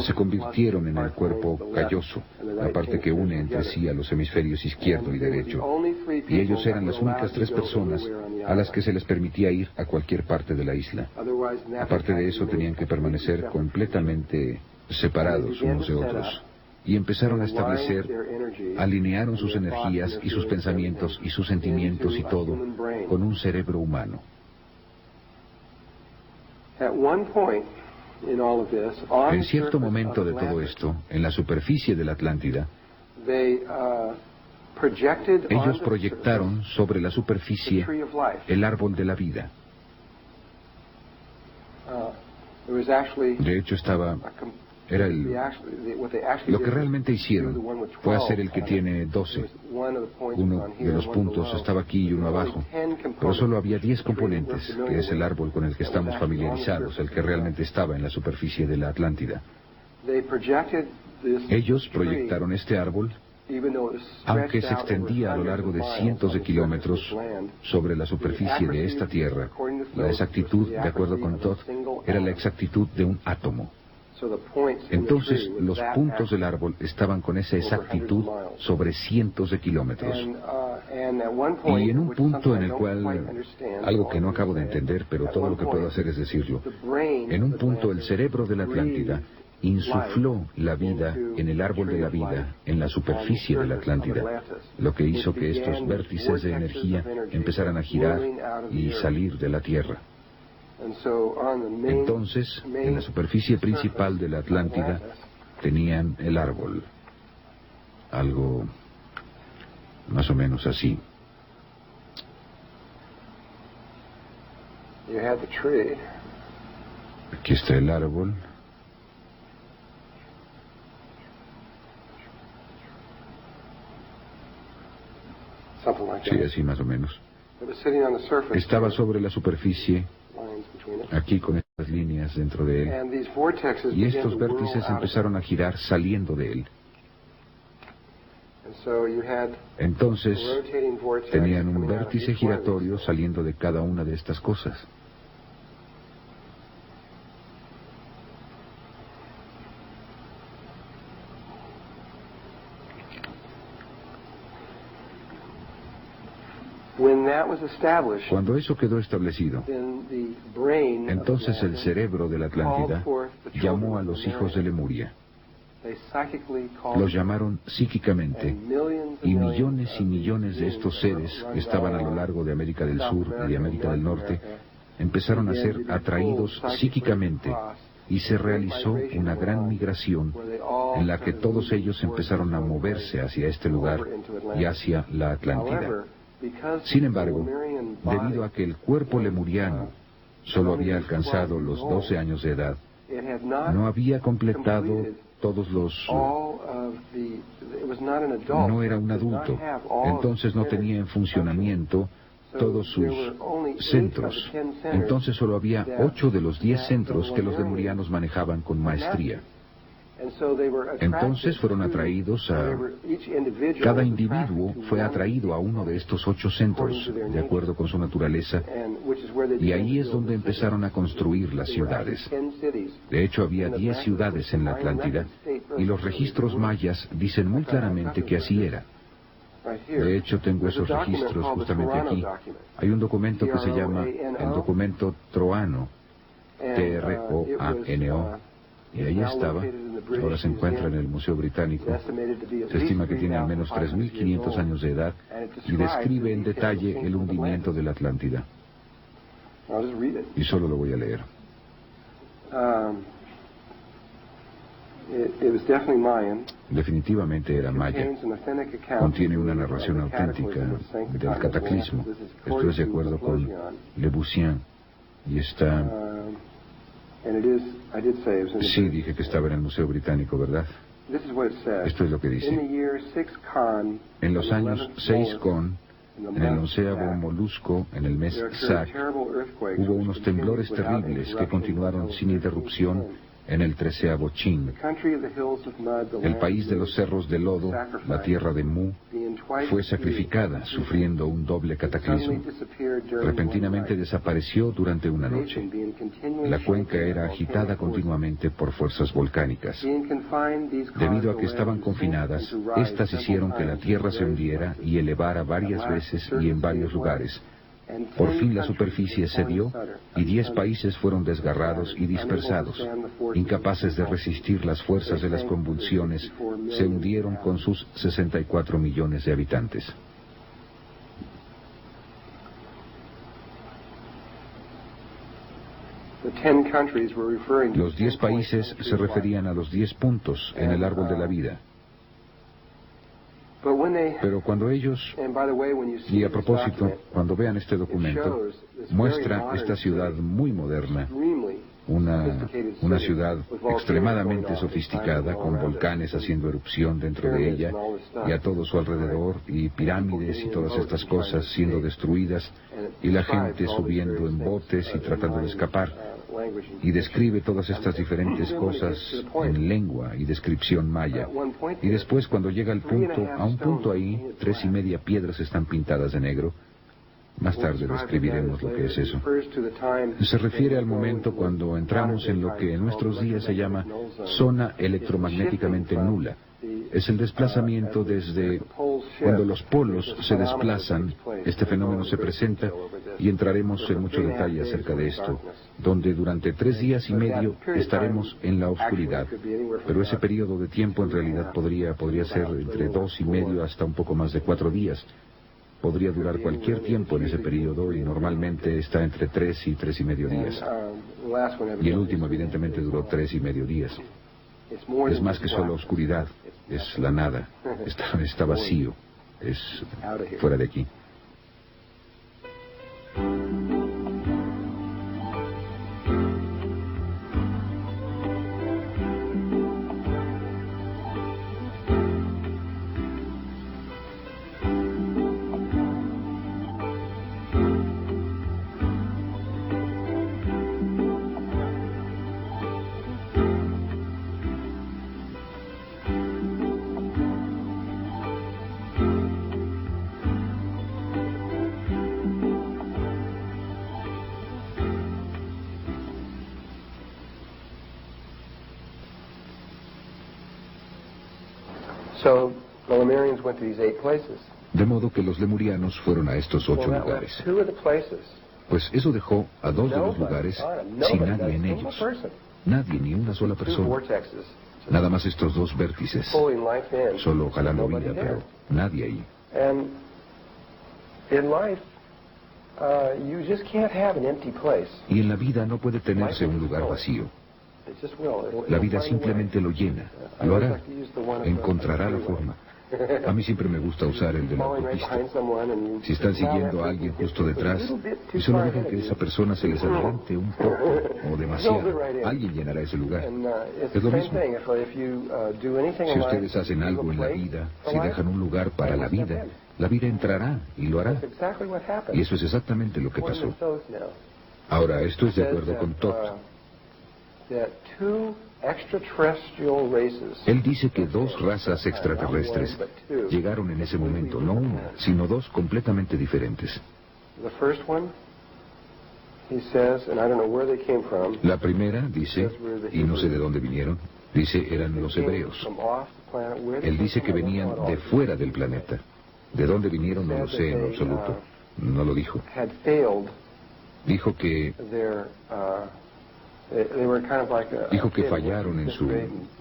A: se convirtieron en el cuerpo calloso, la parte que une entre sí a los hemisferios izquierdo y derecho. Y ellos eran las únicas 3 personas a las que se les permitía ir a cualquier parte de la isla. Aparte de eso, tenían que permanecer completamente separados unos de otros. Y empezaron a establecer, alinearon sus energías y sus pensamientos y sus sentimientos y todo con un cerebro humano. En cierto momento de todo esto, en la superficie de la Atlántida, ellos proyectaron sobre la superficie el árbol de la vida. De hecho, lo que realmente hicieron fue hacer el que tiene 12. Uno de los puntos estaba aquí y uno abajo, pero solo había 10 componentes, que es el árbol con el que estamos familiarizados, el que realmente estaba en la superficie de la Atlántida. Ellos proyectaron este árbol, aunque se extendía a lo largo de cientos de kilómetros sobre la superficie de esta tierra. La exactitud, de acuerdo con Todd, era la exactitud de un átomo. Entonces, los puntos del árbol estaban con esa exactitud sobre cientos de kilómetros. Y en un punto en el cual, algo que no acabo de entender, pero todo lo que puedo hacer es decirlo, en un punto el cerebro de la Atlántida insufló la vida en el árbol de la vida, en la superficie de la Atlántida, lo que hizo que estos vértices de energía empezaran a girar y salir de la Tierra. Entonces, en la superficie principal de la Atlántida, tenían el árbol, algo más o menos así. Aquí está el árbol. Sí, así más o menos. Estaba sobre la superficie, aquí con estas líneas dentro de él, y estos vértices empezaron a girar saliendo de él. Entonces, tenían un vértice giratorio saliendo de cada una de estas cosas. Cuando eso quedó establecido, entonces el cerebro de la Atlántida llamó a los hijos de Lemuria. Los llamaron psíquicamente, y millones y millones de estos seres que estaban a lo largo de América del Sur y de América del Norte empezaron a ser atraídos psíquicamente, y se realizó una gran migración en la que todos ellos empezaron a moverse hacia este lugar y hacia la Atlántida. Sin embargo, debido a que el cuerpo lemuriano solo había alcanzado los 12 años de edad, no había completado todos los... No era un adulto, entonces no tenía en funcionamiento todos sus centros. Entonces solo había 8 de los 10 centros que los lemurianos manejaban con maestría. Entonces fueron atraídos a... Cada individuo fue atraído a uno de estos 8 centros, de acuerdo con su naturaleza, y ahí es donde empezaron a construir las ciudades. De hecho, había 10 ciudades en la Atlántida, y los registros mayas dicen muy claramente que así era. De hecho, tengo esos registros justamente aquí. Hay un documento que se llama el documento Troano, T-R-O-A-N-O, y ahí estaba. Ahora se encuentra en el Museo Británico. Se estima que tiene al menos 3.500 años de edad y describe en detalle el hundimiento de la Atlántida. Y solo lo voy a leer. Definitivamente era maya. Contiene una narración auténtica del cataclismo. Esto es de acuerdo con Le Bussien. Y está... Sí, dije que estaba en el Museo Británico, ¿verdad? Esto es lo que dice. En los años 6 con, en el 11º molusco, en el mes Sac, hubo unos temblores terribles que continuaron sin interrupción en el 13º Chin. El país de los cerros de lodo, la tierra de Mu, fue sacrificada, sufriendo un doble cataclismo. Repentinamente desapareció durante una noche. La cuenca era agitada continuamente por fuerzas volcánicas. Debido a que estaban confinadas, estas hicieron que la tierra se hundiera y elevara varias veces y en varios lugares. Por fin la superficie cedió y 10 países fueron desgarrados y dispersados. Incapaces de resistir las fuerzas de las convulsiones, se hundieron con sus 64 millones de habitantes. Los 10 países se referían a los 10 puntos en el árbol de la vida. Pero cuando ellos, y a propósito, cuando vean este documento, muestra esta ciudad muy moderna, una ciudad extremadamente sofisticada, con volcanes haciendo erupción dentro de ella y a todo su alrededor, y pirámides y todas estas cosas siendo destruidas, y la gente subiendo en botes y tratando de escapar. Y describe todas estas diferentes cosas en lengua y descripción maya. Y después, cuando llega al punto, a un punto ahí, 3.5 piedras están pintadas de negro. Más tarde describiremos lo que es eso. Se refiere al momento cuando entramos en lo que en nuestros días se llama zona electromagnéticamente nula. Es el desplazamiento desde cuando los polos se desplazan, este fenómeno se presenta y entraremos en mucho detalle acerca de esto, donde durante 3 días y medio estaremos en la oscuridad. Pero ese periodo de tiempo en realidad podría ser entre 2 y medio hasta un poco más de 4 días. Podría durar cualquier tiempo en ese periodo y normalmente está entre 3 y 3 y medio días. Y el último evidentemente duró 3 y medio días. Es más que solo oscuridad, es la nada, está vacío, es fuera de aquí. De modo que los lemurianos fueron a estos 8 lugares. Pues eso dejó a 2 de los lugares sin nadie en ellos. Nadie, ni una sola persona. Nada más estos 2 vértices. Solo jalando vida, pero nadie ahí. Y en la vida no puede tenerse un lugar vacío. La vida simplemente lo llena, lo hará, encontrará la forma. A mí siempre me gusta usar el de la autopista. Si están siguiendo a alguien justo detrás, y solo dejan que esa persona se les adelante un poco o demasiado, alguien llenará ese lugar. Es lo mismo. Si ustedes hacen algo en la vida, si dejan un lugar para la vida entrará y lo hará. Y eso es exactamente lo que pasó. Ahora, esto es de acuerdo con Todd. Él dice que 2 razas extraterrestres llegaron en ese momento, no una, sino 2 completamente diferentes. La primera, dice, y no sé de dónde vinieron, dice eran los hebreos. Él dice que venían de fuera del planeta. ¿De dónde vinieron? No lo sé en absoluto. No lo dijo. Dijo que fallaron en su...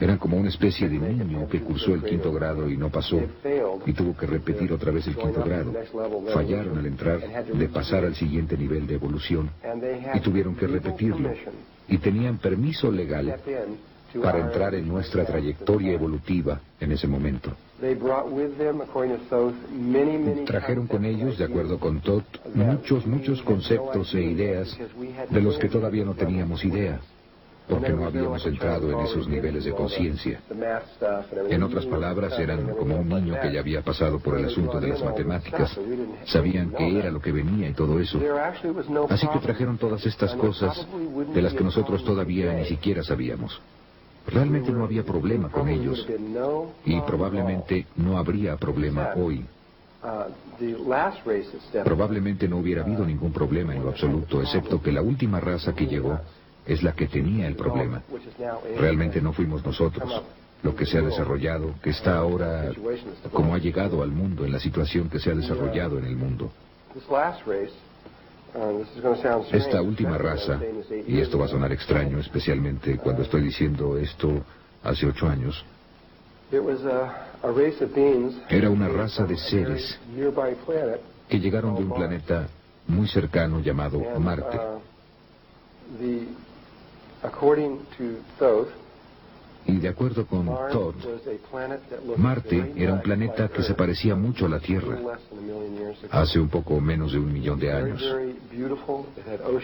A: Eran como una especie de niño que cursó el 5º grado y no pasó, y tuvo que repetir otra vez el 5º grado. Fallaron al entrar, de pasar al siguiente nivel de evolución, y tuvieron que repetirlo. Y tenían permiso legal para entrar en nuestra trayectoria evolutiva en ese momento. Trajeron con ellos, de acuerdo con Todd, muchos conceptos e ideas de los que todavía no teníamos idea, porque no habíamos entrado en esos niveles de conciencia. En otras palabras, eran como un niño que ya había pasado por el asunto de las matemáticas. Sabían qué era lo que venía y todo eso. Así que trajeron todas estas cosas de las que nosotros todavía ni siquiera sabíamos. Realmente no había problema con ellos, y probablemente no habría problema hoy. Probablemente no hubiera habido ningún problema en lo absoluto, excepto que la última raza que llegó es la que tenía el problema. Realmente no fuimos nosotros. Lo que se ha desarrollado, que está ahora como ha llegado al mundo, en la situación que se ha desarrollado en el mundo. Esta última raza, y esto va a sonar extraño, especialmente cuando estoy diciendo esto hace 8 años, era una raza de seres que llegaron de un planeta muy cercano llamado Marte. Y de acuerdo con Todd, Marte era un planeta que se parecía mucho a la Tierra hace un poco menos de 1 millón de años.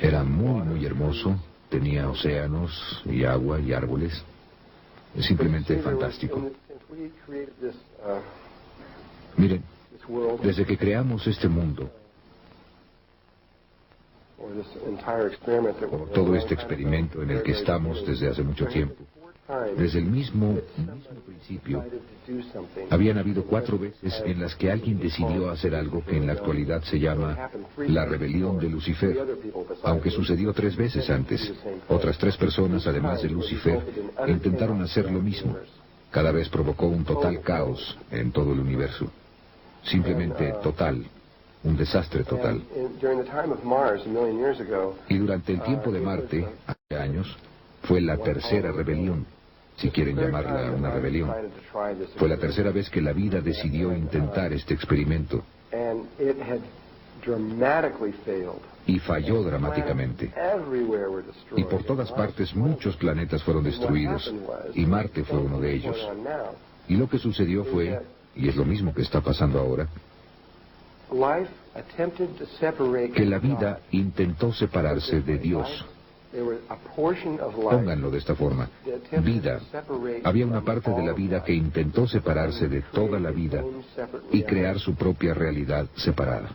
A: Era muy hermoso, tenía océanos y agua y árboles. Es simplemente fantástico. Miren, desde que creamos este mundo, o todo este experimento en el que estamos desde hace mucho tiempo, desde el mismo principio, habían habido 4 veces en las que alguien decidió hacer algo que en la actualidad se llama la rebelión de Lucifer, aunque sucedió 3 veces antes. Otras 3 personas, además de Lucifer, intentaron hacer lo mismo. Cada vez provocó un total caos en todo el universo. Simplemente total. Un desastre total. Y durante el tiempo de Marte, hace años, fue la tercera rebelión, si quieren llamarla una rebelión. Fue la tercera vez que la vida decidió intentar este experimento. Y falló dramáticamente. Y por todas partes muchos planetas fueron destruidos, y Marte fue uno de ellos. Y lo que sucedió fue, y es lo mismo que está pasando ahora, que la vida intentó separarse de Dios. Pónganlo de esta forma. Vida. Había una parte de la vida que intentó separarse de toda la vida y crear su propia realidad separada.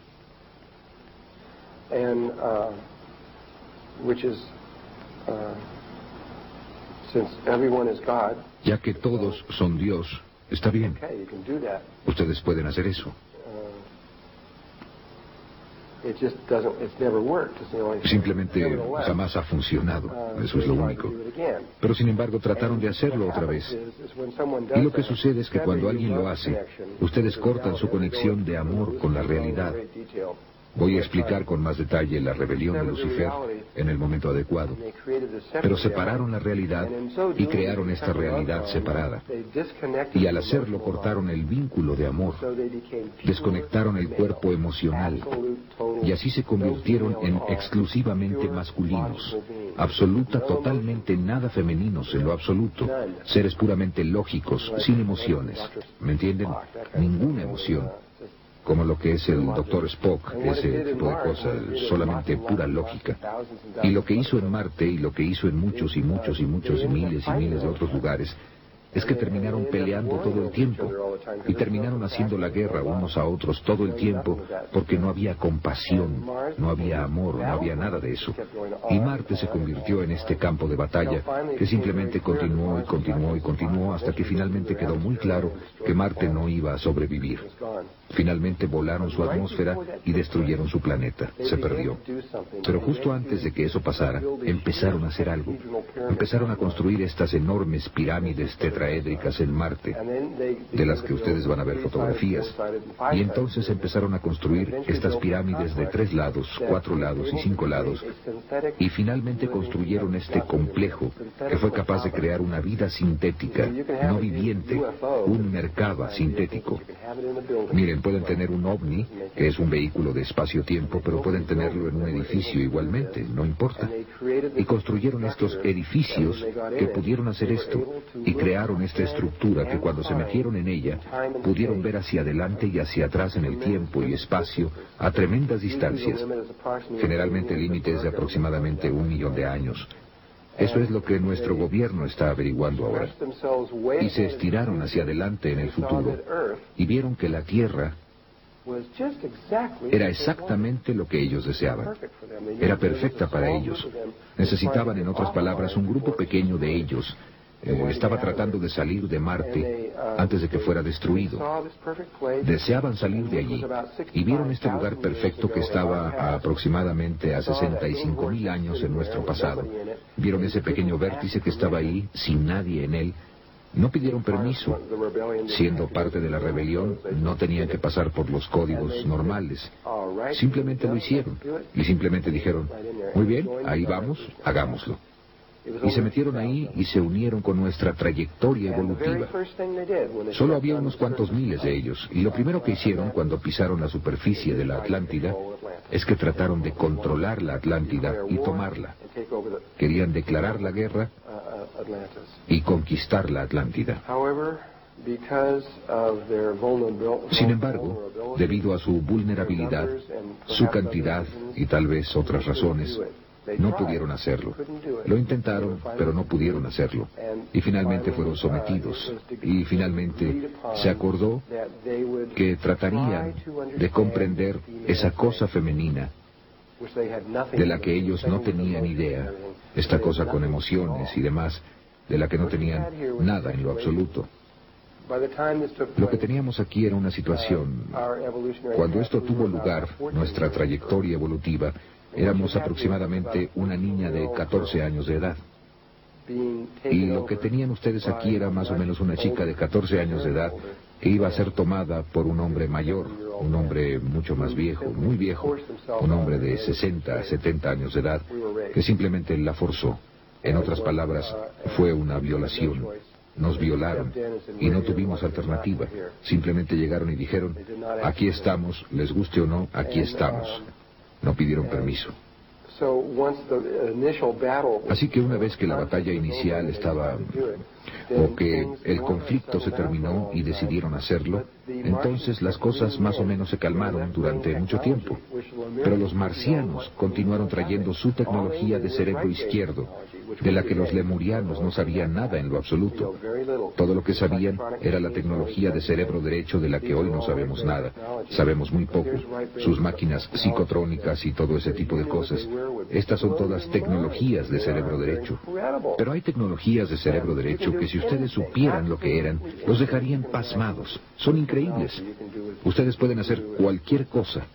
A: Ya que todos son Dios, está bien. Ustedes pueden hacer eso. Simplemente jamás ha funcionado, eso es lo único. Pero sin embargo trataron de hacerlo otra vez. Y lo que sucede es que cuando alguien lo hace, ustedes cortan su conexión de amor con la realidad. Voy a explicar con más detalle la rebelión de Lucifer en el momento adecuado. Pero separaron la realidad y crearon esta realidad separada. Y al hacerlo cortaron el vínculo de amor. Desconectaron el cuerpo emocional. Y así se convirtieron en exclusivamente masculinos. Absoluta, totalmente nada femeninos en lo absoluto. Seres puramente lógicos, sin emociones. ¿Me entienden? Ninguna emoción. Como lo que es el Dr. Spock, ese tipo de cosas, solamente pura lógica. Y lo que hizo en Marte, y lo que hizo en muchos y muchos y muchos y miles de otros lugares, es que terminaron peleando todo el tiempo, y terminaron haciendo la guerra unos a otros todo el tiempo, porque no había compasión, no había amor, no había nada de eso. Y Marte se convirtió en este campo de batalla que simplemente continuó y continuó y continuó hasta que finalmente quedó muy claro que Marte no iba a sobrevivir. Finalmente volaron su atmósfera y destruyeron su planeta. Se perdió. Pero justo antes de que eso pasara, empezaron a hacer algo. Empezaron a construir estas enormes pirámides tetraédricas en Marte, de las que ustedes van a ver fotografías. Y entonces empezaron a construir estas pirámides de 3 lados, 4 lados y 5 lados. Y finalmente construyeron este complejo que fue capaz de crear una vida sintética, no viviente, un Merkaba sintético. Miren, pueden tener un ovni, que es un vehículo de espacio-tiempo, pero pueden tenerlo en un edificio igualmente, no importa. Y construyeron estos edificios que pudieron hacer esto, y crearon esta estructura que cuando se metieron en ella, pudieron ver hacia adelante y hacia atrás en el tiempo y espacio a tremendas distancias. Generalmente el límite es de aproximadamente 1 millón de años. Eso es lo que nuestro gobierno está averiguando ahora. Y se estiraron hacia adelante en el futuro y vieron que la Tierra era exactamente lo que ellos deseaban. Era perfecta para ellos. Necesitaban, en otras palabras, un grupo pequeño de ellos. Estaba tratando de salir de Marte antes de que fuera destruido. Deseaban salir de allí y vieron este lugar perfecto que estaba aproximadamente a 65,000 años en nuestro pasado. Vieron ese pequeño vértice que estaba ahí, sin nadie en él. No pidieron permiso. Siendo parte de la rebelión, no tenían que pasar por los códigos normales. Simplemente lo hicieron. Y simplemente dijeron, muy bien, ahí vamos, hagámoslo. Y se metieron ahí y se unieron con nuestra trayectoria evolutiva. Solo había unos cuantos miles de ellos, y lo primero que hicieron cuando pisaron la superficie de la Atlántida es que trataron de controlar la Atlántida y tomarla. Querían declarar la guerra y conquistar la Atlántida. Sin embargo, debido a su vulnerabilidad, su cantidad y tal vez otras razones, no pudieron hacerlo. Lo intentaron, pero no pudieron hacerlo. Y finalmente fueron sometidos. Y finalmente se acordó que tratarían de comprender esa cosa femenina de la que ellos no tenían idea, esta cosa con emociones y demás, de la que no tenían nada en lo absoluto. Lo que teníamos aquí era una situación. Cuando esto tuvo lugar, nuestra trayectoria evolutiva, éramos aproximadamente una niña de 14 años de edad. Y lo que tenían ustedes aquí era más o menos una chica de 14 años de edad que iba a ser tomada por un hombre mayor, un hombre mucho más viejo, muy viejo, un hombre de 60, 70 años de edad, que simplemente la forzó. En otras palabras, fue una violación. Nos violaron y no tuvimos alternativa. Simplemente llegaron y dijeron, aquí estamos, les guste o no, aquí estamos. No pidieron permiso. Así que una vez que la batalla inicial estaba, o que el conflicto se terminó y decidieron hacerlo, entonces las cosas más o menos se calmaron durante mucho tiempo. Pero los marcianos continuaron trayendo su tecnología de cerebro izquierdo, de la que los lemurianos no sabían nada en lo absoluto. Todo lo que sabían era la tecnología de cerebro derecho de la que hoy no sabemos nada. Sabemos muy poco. Sus máquinas psicotrónicas y todo ese tipo de cosas. Estas son todas tecnologías de cerebro derecho. Pero hay tecnologías de cerebro derecho que si ustedes supieran lo que eran, los dejarían pasmados. Son increíbles. Ustedes pueden hacer cualquier cosa,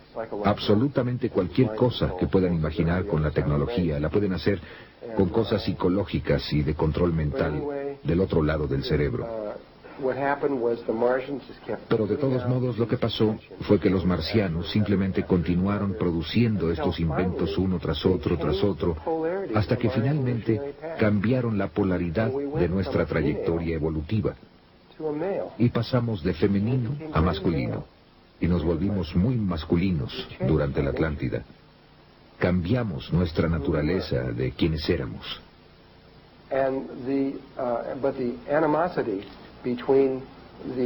A: absolutamente cualquier cosa que puedan imaginar con la tecnología. La pueden hacer con cosas psicológicas y de control mental del otro lado del cerebro. Pero de todos modos lo que pasó fue que los marcianos simplemente continuaron produciendo estos inventos uno tras otro, hasta que finalmente cambiaron la polaridad de nuestra trayectoria evolutiva. Y pasamos de femenino a masculino. Y nos volvimos muy masculinos durante la Atlántida. Cambiamos nuestra naturaleza de quienes éramos.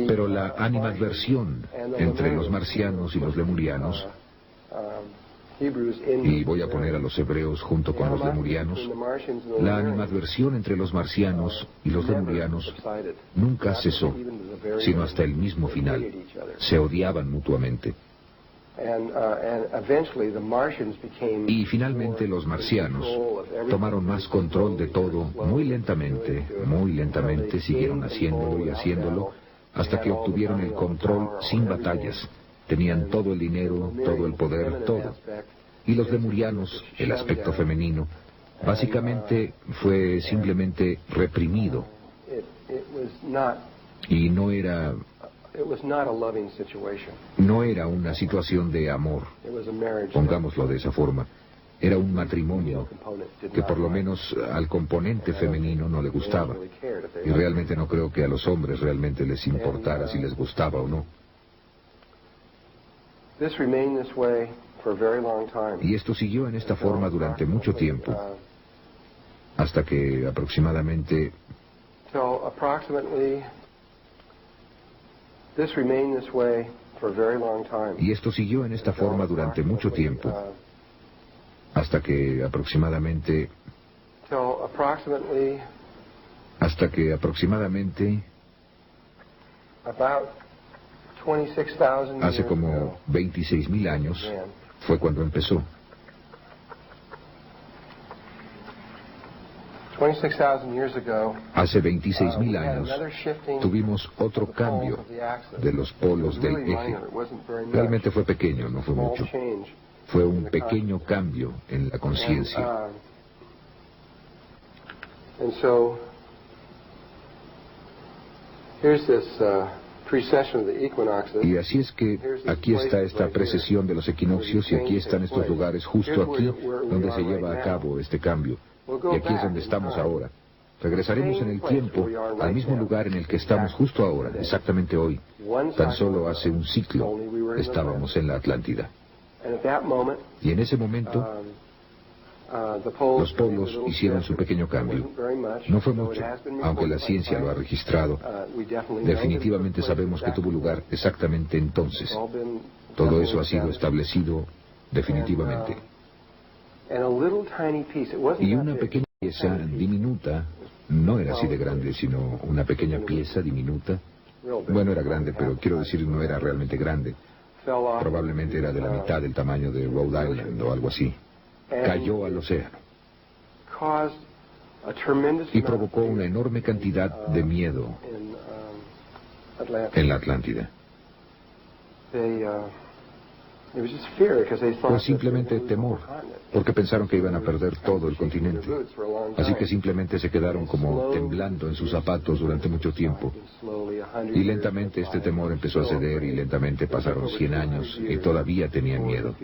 A: Pero la animadversión entre los marcianos y los lemurianos, y voy a poner a los hebreos junto con los lemurianos, la animadversión entre los marcianos y los lemurianos nunca cesó, sino hasta el mismo final. Se odiaban mutuamente. Y finalmente los marcianos tomaron más control de todo muy lentamente siguieron haciéndolo y haciéndolo hasta que obtuvieron el control sin batallas. Tenían todo el dinero, todo el poder, todo. Y los lemurianos, el aspecto femenino, básicamente fue simplemente reprimido. Y no era una situación de amor, pongámoslo de esa forma. Era un matrimonio que por lo menos al componente femenino no le gustaba. Y realmente no creo que a los hombres realmente les importara si les gustaba o no. Y esto siguió en esta forma durante mucho tiempo, hasta que aproximadamente... Y esto siguió en esta forma durante mucho tiempo, hasta que aproximadamente... Hace como 26,000 años fue cuando empezó.
B: 26,000
A: Hace 26,000 años tuvimos otro cambio de los polos del eje. Realmente fue pequeño, no fue mucho. Fue un pequeño cambio en la conciencia. Y así es que aquí está esta precesión de los equinoccios y aquí están estos lugares justo aquí donde se lleva a cabo este cambio. Y aquí es donde estamos ahora. Regresaremos en el tiempo al mismo lugar en el que estamos justo ahora, exactamente hoy. Tan solo hace un ciclo estábamos en la Atlántida. Y en ese momento los polos hicieron su pequeño cambio. No fue mucho, aunque la ciencia lo ha registrado. Definitivamente sabemos que tuvo lugar exactamente entonces. Todo eso ha sido establecido definitivamente. Y una pequeña pieza diminuta, no era así de grande, sino una pequeña pieza diminuta. Bueno, era grande, pero quiero decir no era realmente grande. Probablemente era de la mitad del tamaño de Rhode Island o algo así. Cayó al océano. Y provocó una enorme cantidad de miedo en la Atlántida. Fue simplemente temor, porque pensaron que iban a perder todo el continente. Así que simplemente se quedaron como temblando en sus zapatos durante mucho tiempo. Y lentamente este temor empezó a ceder y lentamente pasaron 100 años y todavía tenían miedo.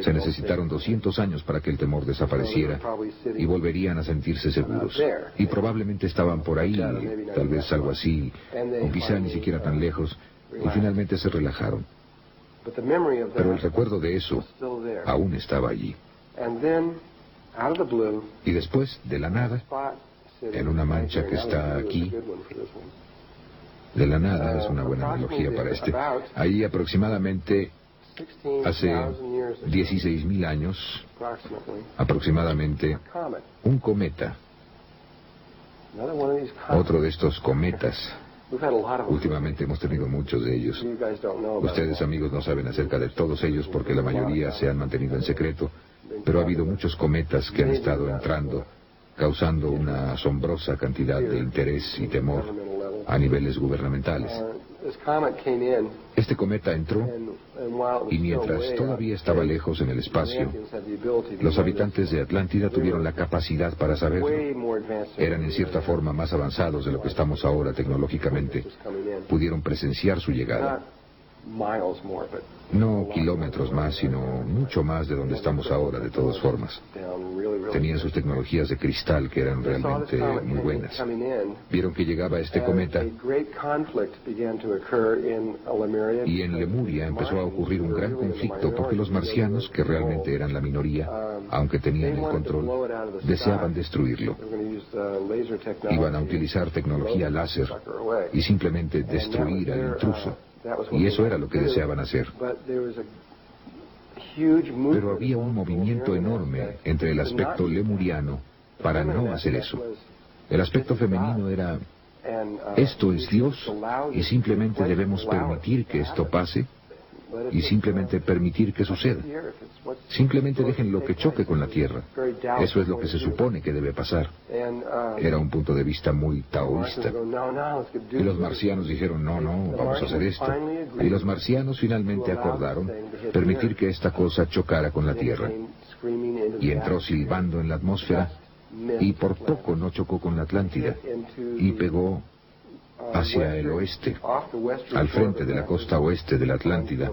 A: Se necesitaron 200 años para que el temor desapareciera y volverían a sentirse seguros. Y probablemente estaban por ahí, tal vez algo así, o quizá ni siquiera tan lejos, y finalmente se relajaron. Pero el recuerdo de eso aún estaba allí. Y después, de la nada, en una mancha que está aquí, de la nada es una buena analogía para este, ahí aproximadamente hace 16.000 años, aproximadamente, un cometa, otro de estos cometas. Últimamente hemos tenido muchos de ellos. Ustedes, amigos, no saben acerca de todos ellos porque la mayoría se han mantenido en secreto, pero ha habido muchos cometas que han estado entrando, causando una asombrosa cantidad de interés y temor a niveles gubernamentales. Este cometa entró y mientras todavía estaba lejos en el espacio, los habitantes de Atlántida tuvieron la capacidad para saberlo. Eran en cierta forma más avanzados de lo que estamos ahora tecnológicamente. Pudieron presenciar su llegada. No kilómetros más, sino mucho más de donde estamos ahora, de todas formas. Tenían sus tecnologías de cristal que eran realmente muy buenas. Vieron que llegaba este cometa y en Lemuria empezó a ocurrir un gran conflicto porque los marcianos, que realmente eran la minoría, aunque tenían el control, deseaban destruirlo. Iban a utilizar tecnología láser y simplemente destruir al intruso. Y eso era lo que deseaban hacer. Pero había un movimiento enorme entre el aspecto lemuriano para no hacer eso. El aspecto femenino era, esto es Dios y simplemente debemos permitir que esto pase y simplemente permitir que suceda. Simplemente déjenlo que choque con la tierra. Eso es lo que se supone que debe pasar. Era un punto de vista muy taoísta. Y los marcianos dijeron, no, vamos a hacer esto. Y los marcianos finalmente acordaron permitir que esta cosa chocara con la tierra. Y entró silbando en la atmósfera y por poco no chocó con la Atlántida y pegó hacia el oeste, al frente de la costa oeste de la Atlántida,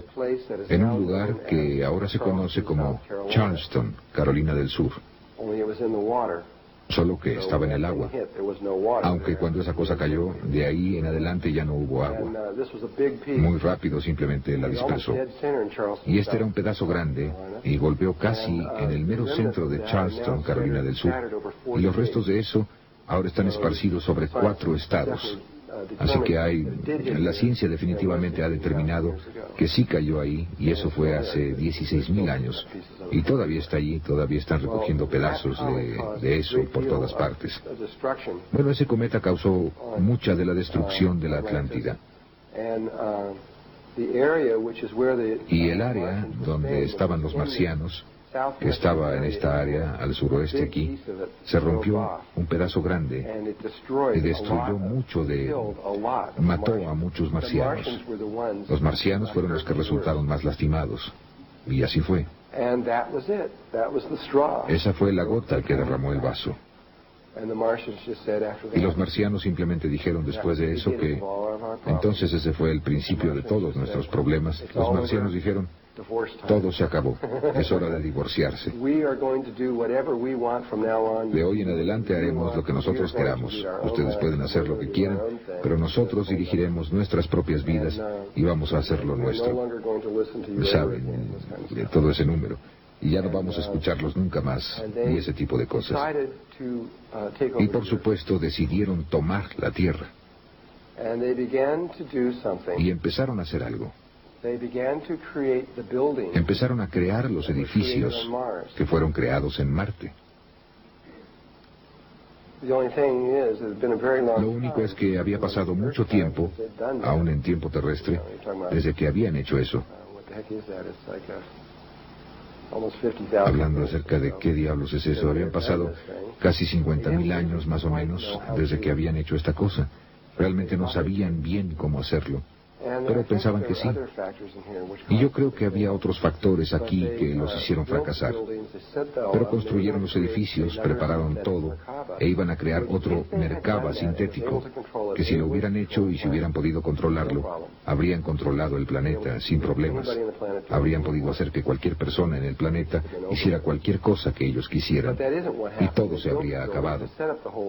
A: en un lugar que ahora se conoce como Charleston, Carolina del Sur. Solo que estaba en el agua, aunque cuando esa cosa cayó, de ahí en adelante ya no hubo agua. Muy rápido simplemente la dispersó. Y este era un pedazo grande y golpeó casi en el mero centro de Charleston, Carolina del Sur. Y los restos de eso ahora están esparcidos sobre 4 estados. Así que la ciencia definitivamente ha determinado que sí cayó ahí, y eso fue hace 16.000 años. Y todavía está allí, todavía están recogiendo pedazos de eso por todas partes. Bueno, ese cometa causó mucha de la destrucción de la Atlántida. Y el área donde estaban los marcianos, que estaba en esta área, al suroeste aquí, se rompió un pedazo grande y destruyó mató a muchos marcianos. Los marcianos fueron los que resultaron más lastimados. Y así fue. Esa fue la gota que derramó el vaso. Y los marcianos simplemente dijeron después de eso que entonces ese fue el principio de todos nuestros problemas. Los marcianos dijeron, todo se acabó, es hora de divorciarse. De hoy en adelante haremos lo que nosotros queramos. Ustedes pueden hacer lo que quieran, pero nosotros dirigiremos nuestras propias vidas y vamos a hacer lo nuestro. Saben, de todo ese número. Y ya no vamos a escucharlos nunca más, ni ese tipo de cosas. Y por supuesto decidieron tomar la tierra. Y empezaron a hacer algo. Empezaron a crear los edificios que fueron creados en Marte. Lo único es que había pasado mucho tiempo, aún en tiempo terrestre, desde que habían hecho eso. Hablando acerca de qué diablos es eso, habían pasado casi 50.000 años más o menos desde que habían hecho esta cosa. Realmente no sabían bien cómo hacerlo. pero pensaban que sí. Y yo creo que había otros factores aquí que los hicieron fracasar. Pero construyeron los edificios, prepararon todo, e iban a crear otro Merkaba sintético, que si lo hubieran hecho y si hubieran podido controlarlo, habrían controlado el planeta sin problemas. Habrían podido hacer que cualquier persona en el planeta hiciera cualquier cosa que ellos quisieran, y todo se habría acabado.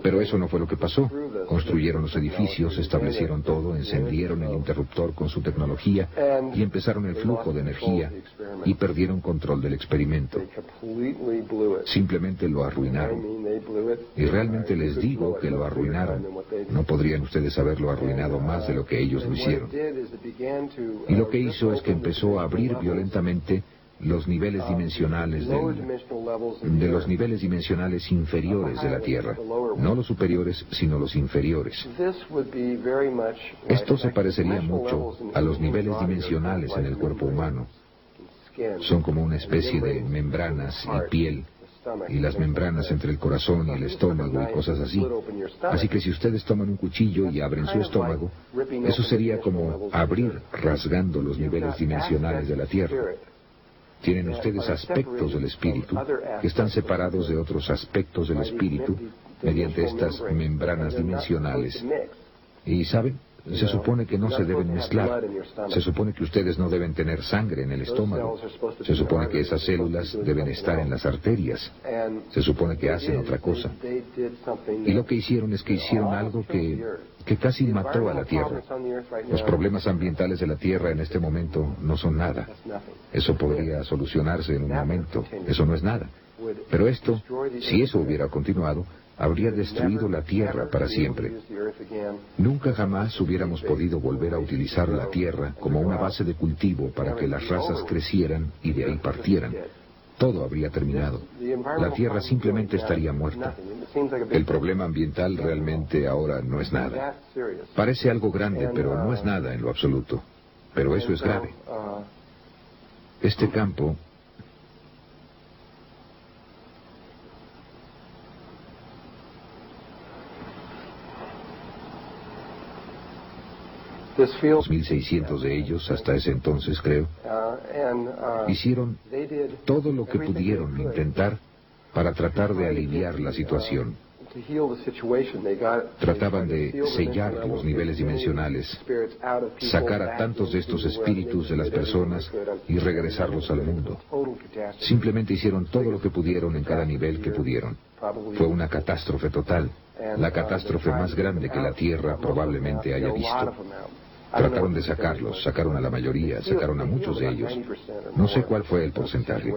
A: Pero eso no fue lo que pasó. Construyeron los edificios, establecieron todo, encendieron el interruptor con su tecnología y empezaron el flujo de energía y perdieron control del experimento. Simplemente lo arruinaron. Y realmente les digo que lo arruinaron. No podrían ustedes haberlo arruinado más de lo que ellos lo hicieron. Y lo que hizo es que empezó a abrir violentamente los niveles dimensionales de los niveles dimensionales inferiores de la Tierra. No los superiores, sino los inferiores. Esto se parecería mucho a los niveles dimensionales en el cuerpo humano. Son como una especie de membranas y piel, y las membranas entre el corazón y el estómago y cosas así. Así que si ustedes toman un cuchillo y abren su estómago, eso sería como abrir rasgando los niveles dimensionales de la Tierra. Tienen ustedes aspectos del espíritu que están separados de otros aspectos del espíritu mediante estas membranas dimensionales. Y ¿saben? Se supone que no se deben mezclar. Se supone que ustedes no deben tener sangre en el estómago. Se supone que esas células deben estar en las arterias. Se supone que hacen otra cosa. Y lo que hicieron es que hicieron algo que casi mató a la Tierra. Los problemas ambientales de la Tierra en este momento no son nada. Eso podría solucionarse en un momento. Eso no es nada. Pero esto, si eso hubiera continuado, habría destruido la Tierra para siempre. Nunca jamás hubiéramos podido volver a utilizar la Tierra como una base de cultivo para que las razas crecieran y de ahí partieran. Todo habría terminado. La Tierra simplemente estaría muerta. El problema ambiental realmente ahora no es nada. Parece algo grande, pero no es nada en lo absoluto. Pero eso es grave. Este campo los 1.600 de ellos, hasta ese entonces creo, hicieron todo lo que pudieron intentar para tratar de aliviar la situación. Trataban de sellar los niveles dimensionales, sacar a tantos de estos espíritus de las personas y regresarlos al mundo. Simplemente hicieron todo lo que pudieron en cada nivel que pudieron. Fue una catástrofe total, la catástrofe más grande que la Tierra probablemente haya visto. Trataron de sacarlos, sacaron a la mayoría, sacaron a muchos de ellos. No sé cuál fue el porcentaje.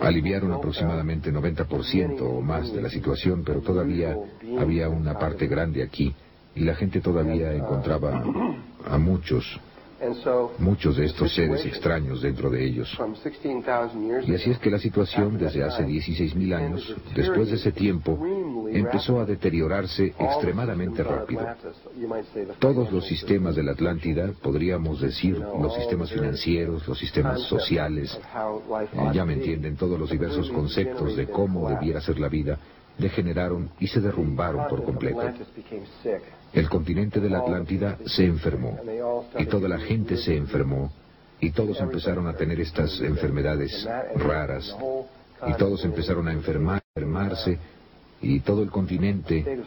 A: Aliviaron aproximadamente 90% o más de la situación, pero todavía había una parte grande aquí, y la gente todavía encontraba a muchos de estos seres extraños dentro de ellos. Y así es que la situación desde hace 16.000 años, después de ese tiempo, empezó a deteriorarse extremadamente rápido. Todos los sistemas de la Atlántida, podríamos decir, los sistemas financieros, los sistemas sociales, ya me entienden, todos los diversos conceptos de cómo debiera ser la vida, degeneraron y se derrumbaron por completo. El continente de la Atlántida se enfermó, y toda la gente se enfermó, y todos empezaron a tener estas enfermedades raras, y todos empezaron a enfermarse, y todo el continente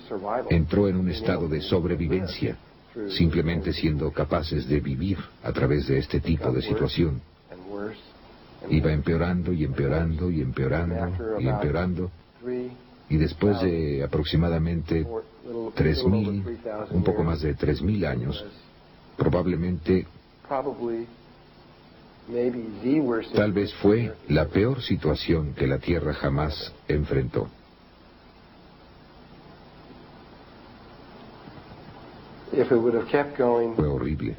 A: entró en un estado de sobrevivencia, simplemente siendo capaces de vivir a través de este tipo de situación. Iba empeorando y empeorando y empeorando y empeorando, y después de aproximadamente 3.000, un poco más de 3.000 años, probablemente, tal vez fue la peor situación que la Tierra jamás enfrentó. Fue horrible.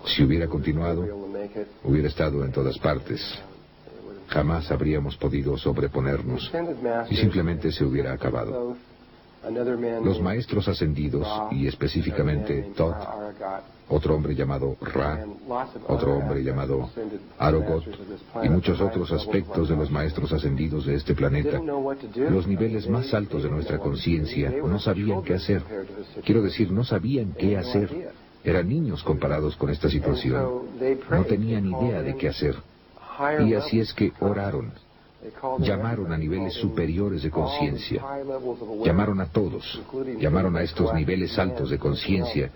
A: Si hubiera continuado, hubiera estado en todas partes. Jamás habríamos podido sobreponernos y simplemente se hubiera acabado. Los maestros ascendidos, y específicamente Thoth, otro hombre llamado Ra, otro hombre llamado Arogot, y muchos otros aspectos de los maestros ascendidos de este planeta, los niveles más altos de nuestra conciencia, no sabían qué hacer. Quiero decir, no sabían qué hacer. Eran niños comparados con esta situación. No tenían idea de qué hacer. Y así es que oraron. Llamaron a niveles superiores de conciencia. Llamaron a todos. Llamaron a estos niveles altos de conciencia,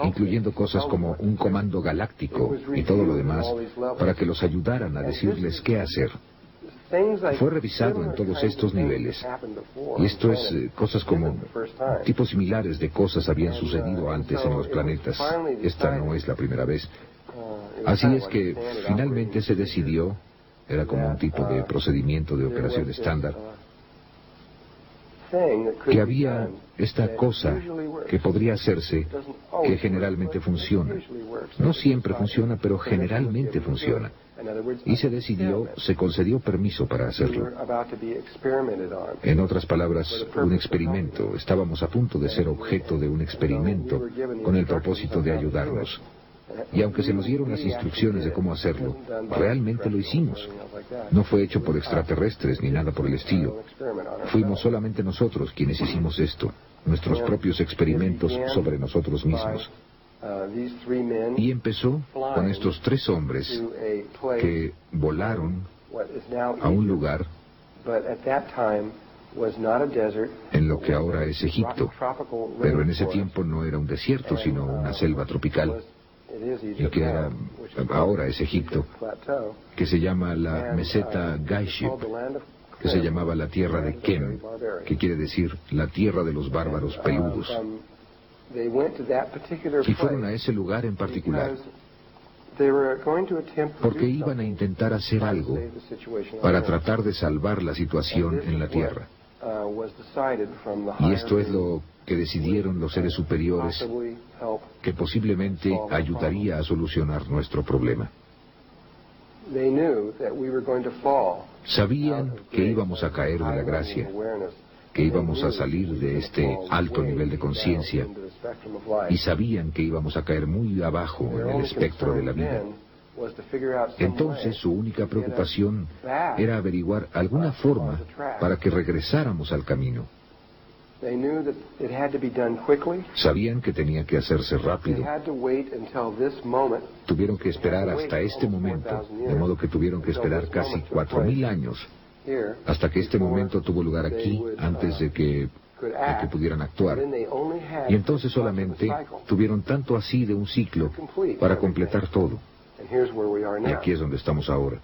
A: incluyendo cosas como un comando galáctico y todo lo demás, para que los ayudaran a decirles qué hacer. Fue revisado en todos estos niveles. Y esto es cosas como tipos similares de cosas habían sucedido antes en los planetas. Esta no es la primera vez. Así es que finalmente se decidió, era como un tipo de procedimiento de operación estándar, que había esta cosa que podría hacerse, que generalmente funciona. No siempre funciona, pero generalmente funciona. Y se decidió, se concedió permiso para hacerlo. En otras palabras, un experimento. Estábamos a punto de ser objeto de un experimento con el propósito de ayudarnos. Y aunque se nos dieron las instrucciones de cómo hacerlo, realmente lo hicimos. No fue hecho por extraterrestres ni nada por el estilo. Fuimos solamente nosotros quienes hicimos esto, nuestros propios experimentos sobre nosotros mismos. Y empezó con estos 3 hombres que volaron a un lugar en lo que ahora es Egipto, pero en ese tiempo no era un desierto, sino una selva tropical, y que era, ahora es Egipto, que se llama la meseta Gaiship, que se llamaba la tierra de Kem, que quiere decir la tierra de los bárbaros peludos. Y fueron a ese lugar en particular porque iban a intentar hacer algo para tratar de salvar la situación en la Tierra. Y esto es lo que decidieron los seres superiores, que posiblemente ayudaría a solucionar nuestro problema. Sabían que íbamos a caer de la gracia, que íbamos a salir de este alto nivel de conciencia, y sabían que íbamos a caer muy abajo en el espectro de la vida. Entonces su única preocupación era averiguar alguna forma para que regresáramos al camino. Sabían que tenía que hacerse rápido. Tuvieron que esperar hasta este momento, de modo que tuvieron que esperar casi 4,000 años hasta que este momento tuvo lugar aquí, antes de que pudieran actuar. Y entonces solamente tuvieron tanto así de un ciclo para completar todo. Y aquí es donde estamos ahora.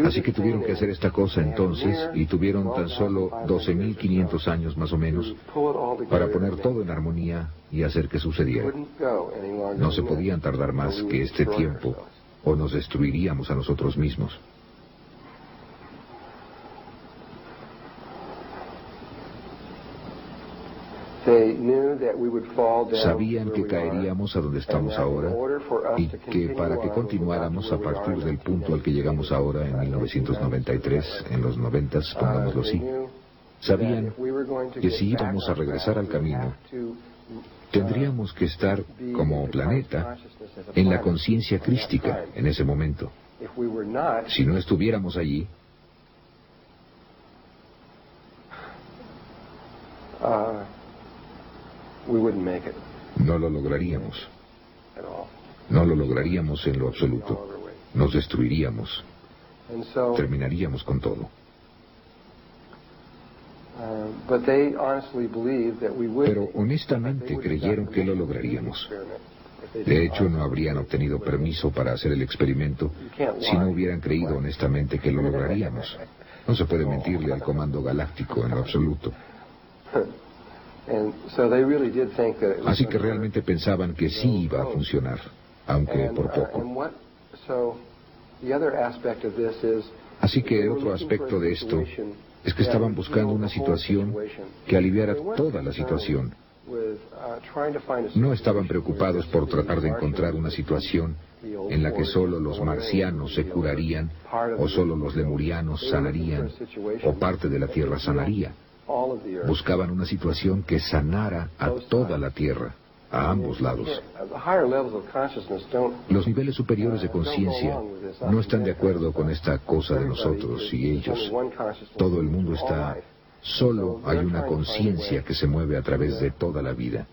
A: Así que tuvieron que hacer esta cosa entonces, y tuvieron tan solo 12,500 años más o menos para poner todo en armonía y hacer que sucediera. No se podían tardar más que este tiempo, o nos destruiríamos a nosotros mismos. Sabían que caeríamos a donde estamos ahora y que para que continuáramos a partir del punto al que llegamos ahora en 1993, en los 90s, pongámoslo así, sabían que si íbamos a regresar al camino, tendríamos que estar como planeta en la conciencia crística en ese momento. Si no estuviéramos allí, no lo lograríamos. No lo lograríamos en lo absoluto. Nos destruiríamos. Terminaríamos con todo. Pero honestamente creyeron que lo lograríamos. De hecho, no habrían obtenido permiso para hacer el experimento si no hubieran creído honestamente que lo lograríamos. No se puede mentirle al comando galáctico en lo absoluto. Así que realmente pensaban que sí iba a funcionar, aunque por poco. Así que otro aspecto de esto es que estaban buscando una situación que aliviara toda la situación. No estaban preocupados por tratar de encontrar una situación en la que solo los marcianos se curarían, o solo los lemurianos sanarían, o parte de la Tierra sanaría. Buscaban una situación que sanara a toda la Tierra, a ambos lados. Los niveles superiores de conciencia no están de acuerdo con esta cosa de nosotros y ellos. Todo el mundo está... Solo hay una conciencia que se mueve a través de toda la vida.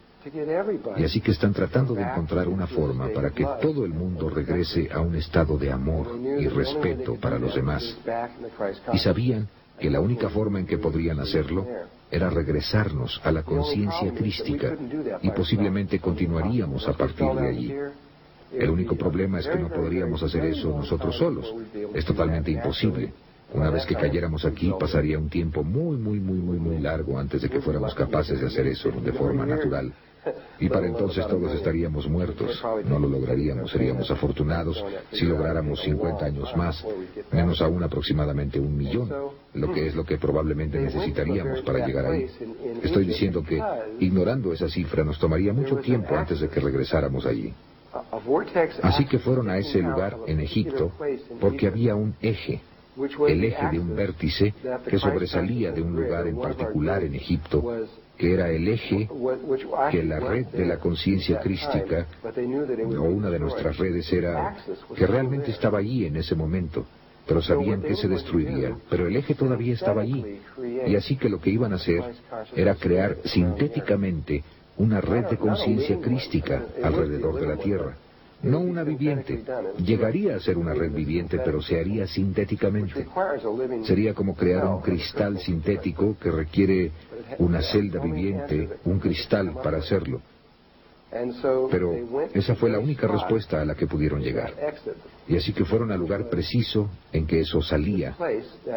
A: Y así que están tratando de encontrar una forma para que todo el mundo regrese a un estado de amor y respeto para los demás. Y sabían que la única forma en que podrían hacerlo era regresarnos a la conciencia crística, y posiblemente continuaríamos a partir de allí. El único problema es que no podríamos hacer eso nosotros solos. Es totalmente imposible. Una vez que cayéramos aquí, pasaría un tiempo muy largo antes de que fuéramos capaces de hacer eso de forma natural. Y para entonces todos estaríamos muertos. No lo lograríamos. Seríamos afortunados si lográramos 50 años más, menos aún aproximadamente 1 millón, lo que es lo que probablemente necesitaríamos para llegar ahí. Estoy diciendo que, ignorando esa cifra, nos tomaría mucho tiempo antes de que regresáramos allí. Así que fueron a ese lugar en Egipto porque había un eje. El eje de un vértice que sobresalía de un lugar en particular en Egipto, que era el eje que la red de la conciencia crística, o una de nuestras redes, era que realmente estaba allí en ese momento, pero sabían que se destruiría, pero el eje todavía estaba allí, y así que lo que iban a hacer era crear sintéticamente una red de conciencia crística alrededor de la Tierra. No una viviente. Llegaría a ser una red viviente, pero se haría sintéticamente. Sería como crear un cristal sintético que requiere una celda viviente, un cristal para hacerlo. Pero esa fue la única respuesta a la que pudieron llegar. Y así que fueron al lugar preciso en que eso salía,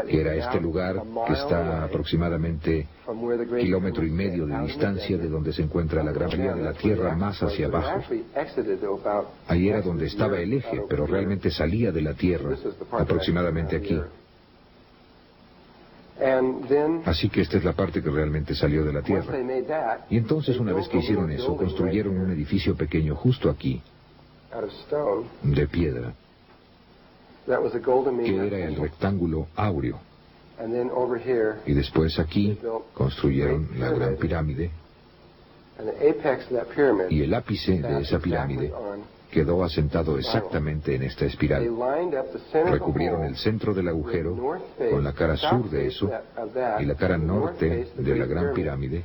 A: que era este lugar que está aproximadamente 1,5 kilómetros de distancia de donde se encuentra la gran vía de la Tierra más hacia abajo. Ahí era donde estaba el eje, pero realmente salía de la Tierra, aproximadamente aquí. Así que esta es la parte que realmente salió de la Tierra. Y entonces, una vez que hicieron eso, construyeron un edificio pequeño justo aquí, de piedra, que era el rectángulo áureo. Y después aquí construyeron la gran pirámide, y el ápice de esa pirámide quedó asentado exactamente en esta espiral. Recubrieron el centro del agujero con la cara sur de eso y la cara norte de la gran pirámide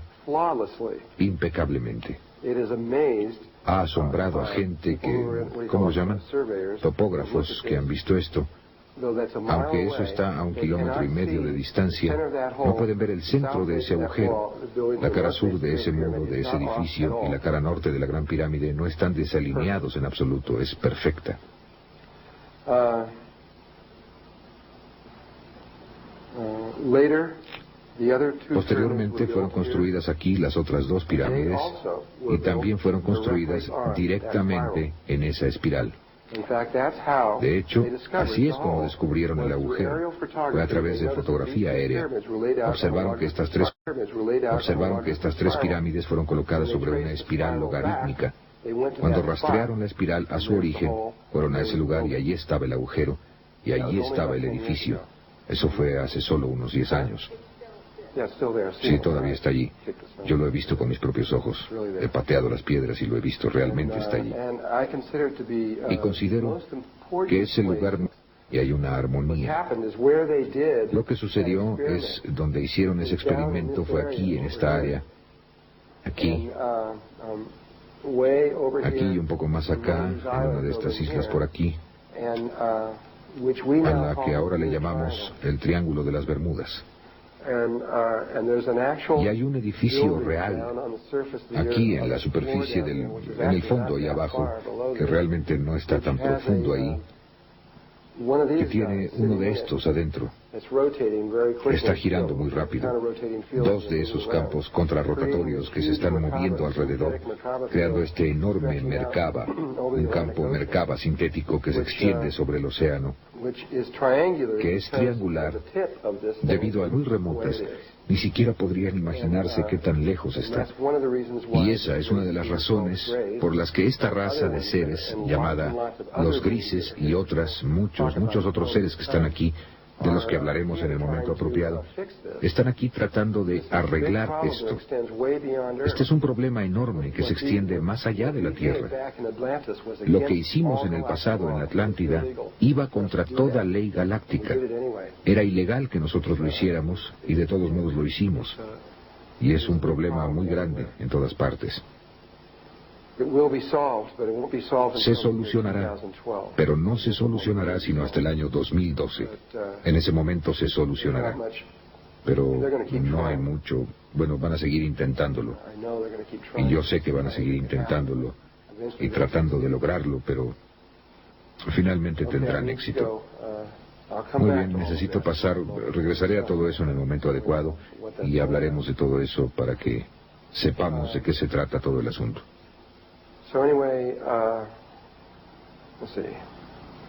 A: impecablemente. Ha asombrado a gente que, ¿cómo llaman? Topógrafos que han visto esto. Aunque eso está a 1,5 kilómetros de distancia, no pueden ver el centro de ese agujero. La cara sur de ese muro, de ese edificio, y la cara norte de la gran pirámide no están desalineados en absoluto. Es perfecta. Posteriormente fueron construidas aquí las otras 2 pirámides, y también fueron construidas directamente en esa espiral. De hecho, así es como descubrieron el agujero. Fue a través de fotografía aérea. Observaron que estas tres pirámides fueron colocadas sobre una espiral logarítmica. Cuando rastrearon la espiral a su origen, fueron a ese lugar y allí estaba el agujero, y allí estaba el edificio. Eso fue hace solo unos 10 años. Sí, todavía está allí. Yo lo he visto con mis propios ojos. He pateado las piedras y lo he visto, realmente está allí. Y considero que ese lugar, y hay una armonía. Lo que sucedió es, donde hicieron ese experimento fue aquí, en esta área. Aquí y un poco más acá, en una de estas islas por aquí, a la que ahora le llamamos el Triángulo de las Bermudas. Y hay un edificio real aquí en la superficie en el fondo ahí abajo, que realmente no está tan profundo ahí, que tiene uno de estos adentro. Está girando muy rápido. 2 de esos campos contrarrotatorios que se están moviendo alrededor, creando este enorme Merkaba, un campo Merkaba sintético que se extiende sobre el océano, que es triangular debido a muy remotas. Ni siquiera podrían imaginarse qué tan lejos está. Y esa es una de las razones por las que esta raza de seres, llamada los grises y muchos otros seres que están aquí, de los que hablaremos en el momento apropiado, están aquí tratando de arreglar esto. Este es un problema enorme que se extiende más allá de la Tierra. Lo que hicimos en el pasado en la Atlántida iba contra toda ley galáctica. Era ilegal que nosotros lo hiciéramos y de todos modos lo hicimos. Y es un problema muy grande en todas partes. Se solucionará, pero no se solucionará sino hasta el año 2012. En ese momento se solucionará. Pero no hay mucho. Bueno, van a seguir intentándolo. Y yo sé que van a seguir intentándolo y tratando de lograrlo, pero finalmente tendrán éxito. Muy bien, necesito pasar. Regresaré a todo eso en el momento adecuado y hablaremos de todo eso para que sepamos de qué se trata todo el asunto.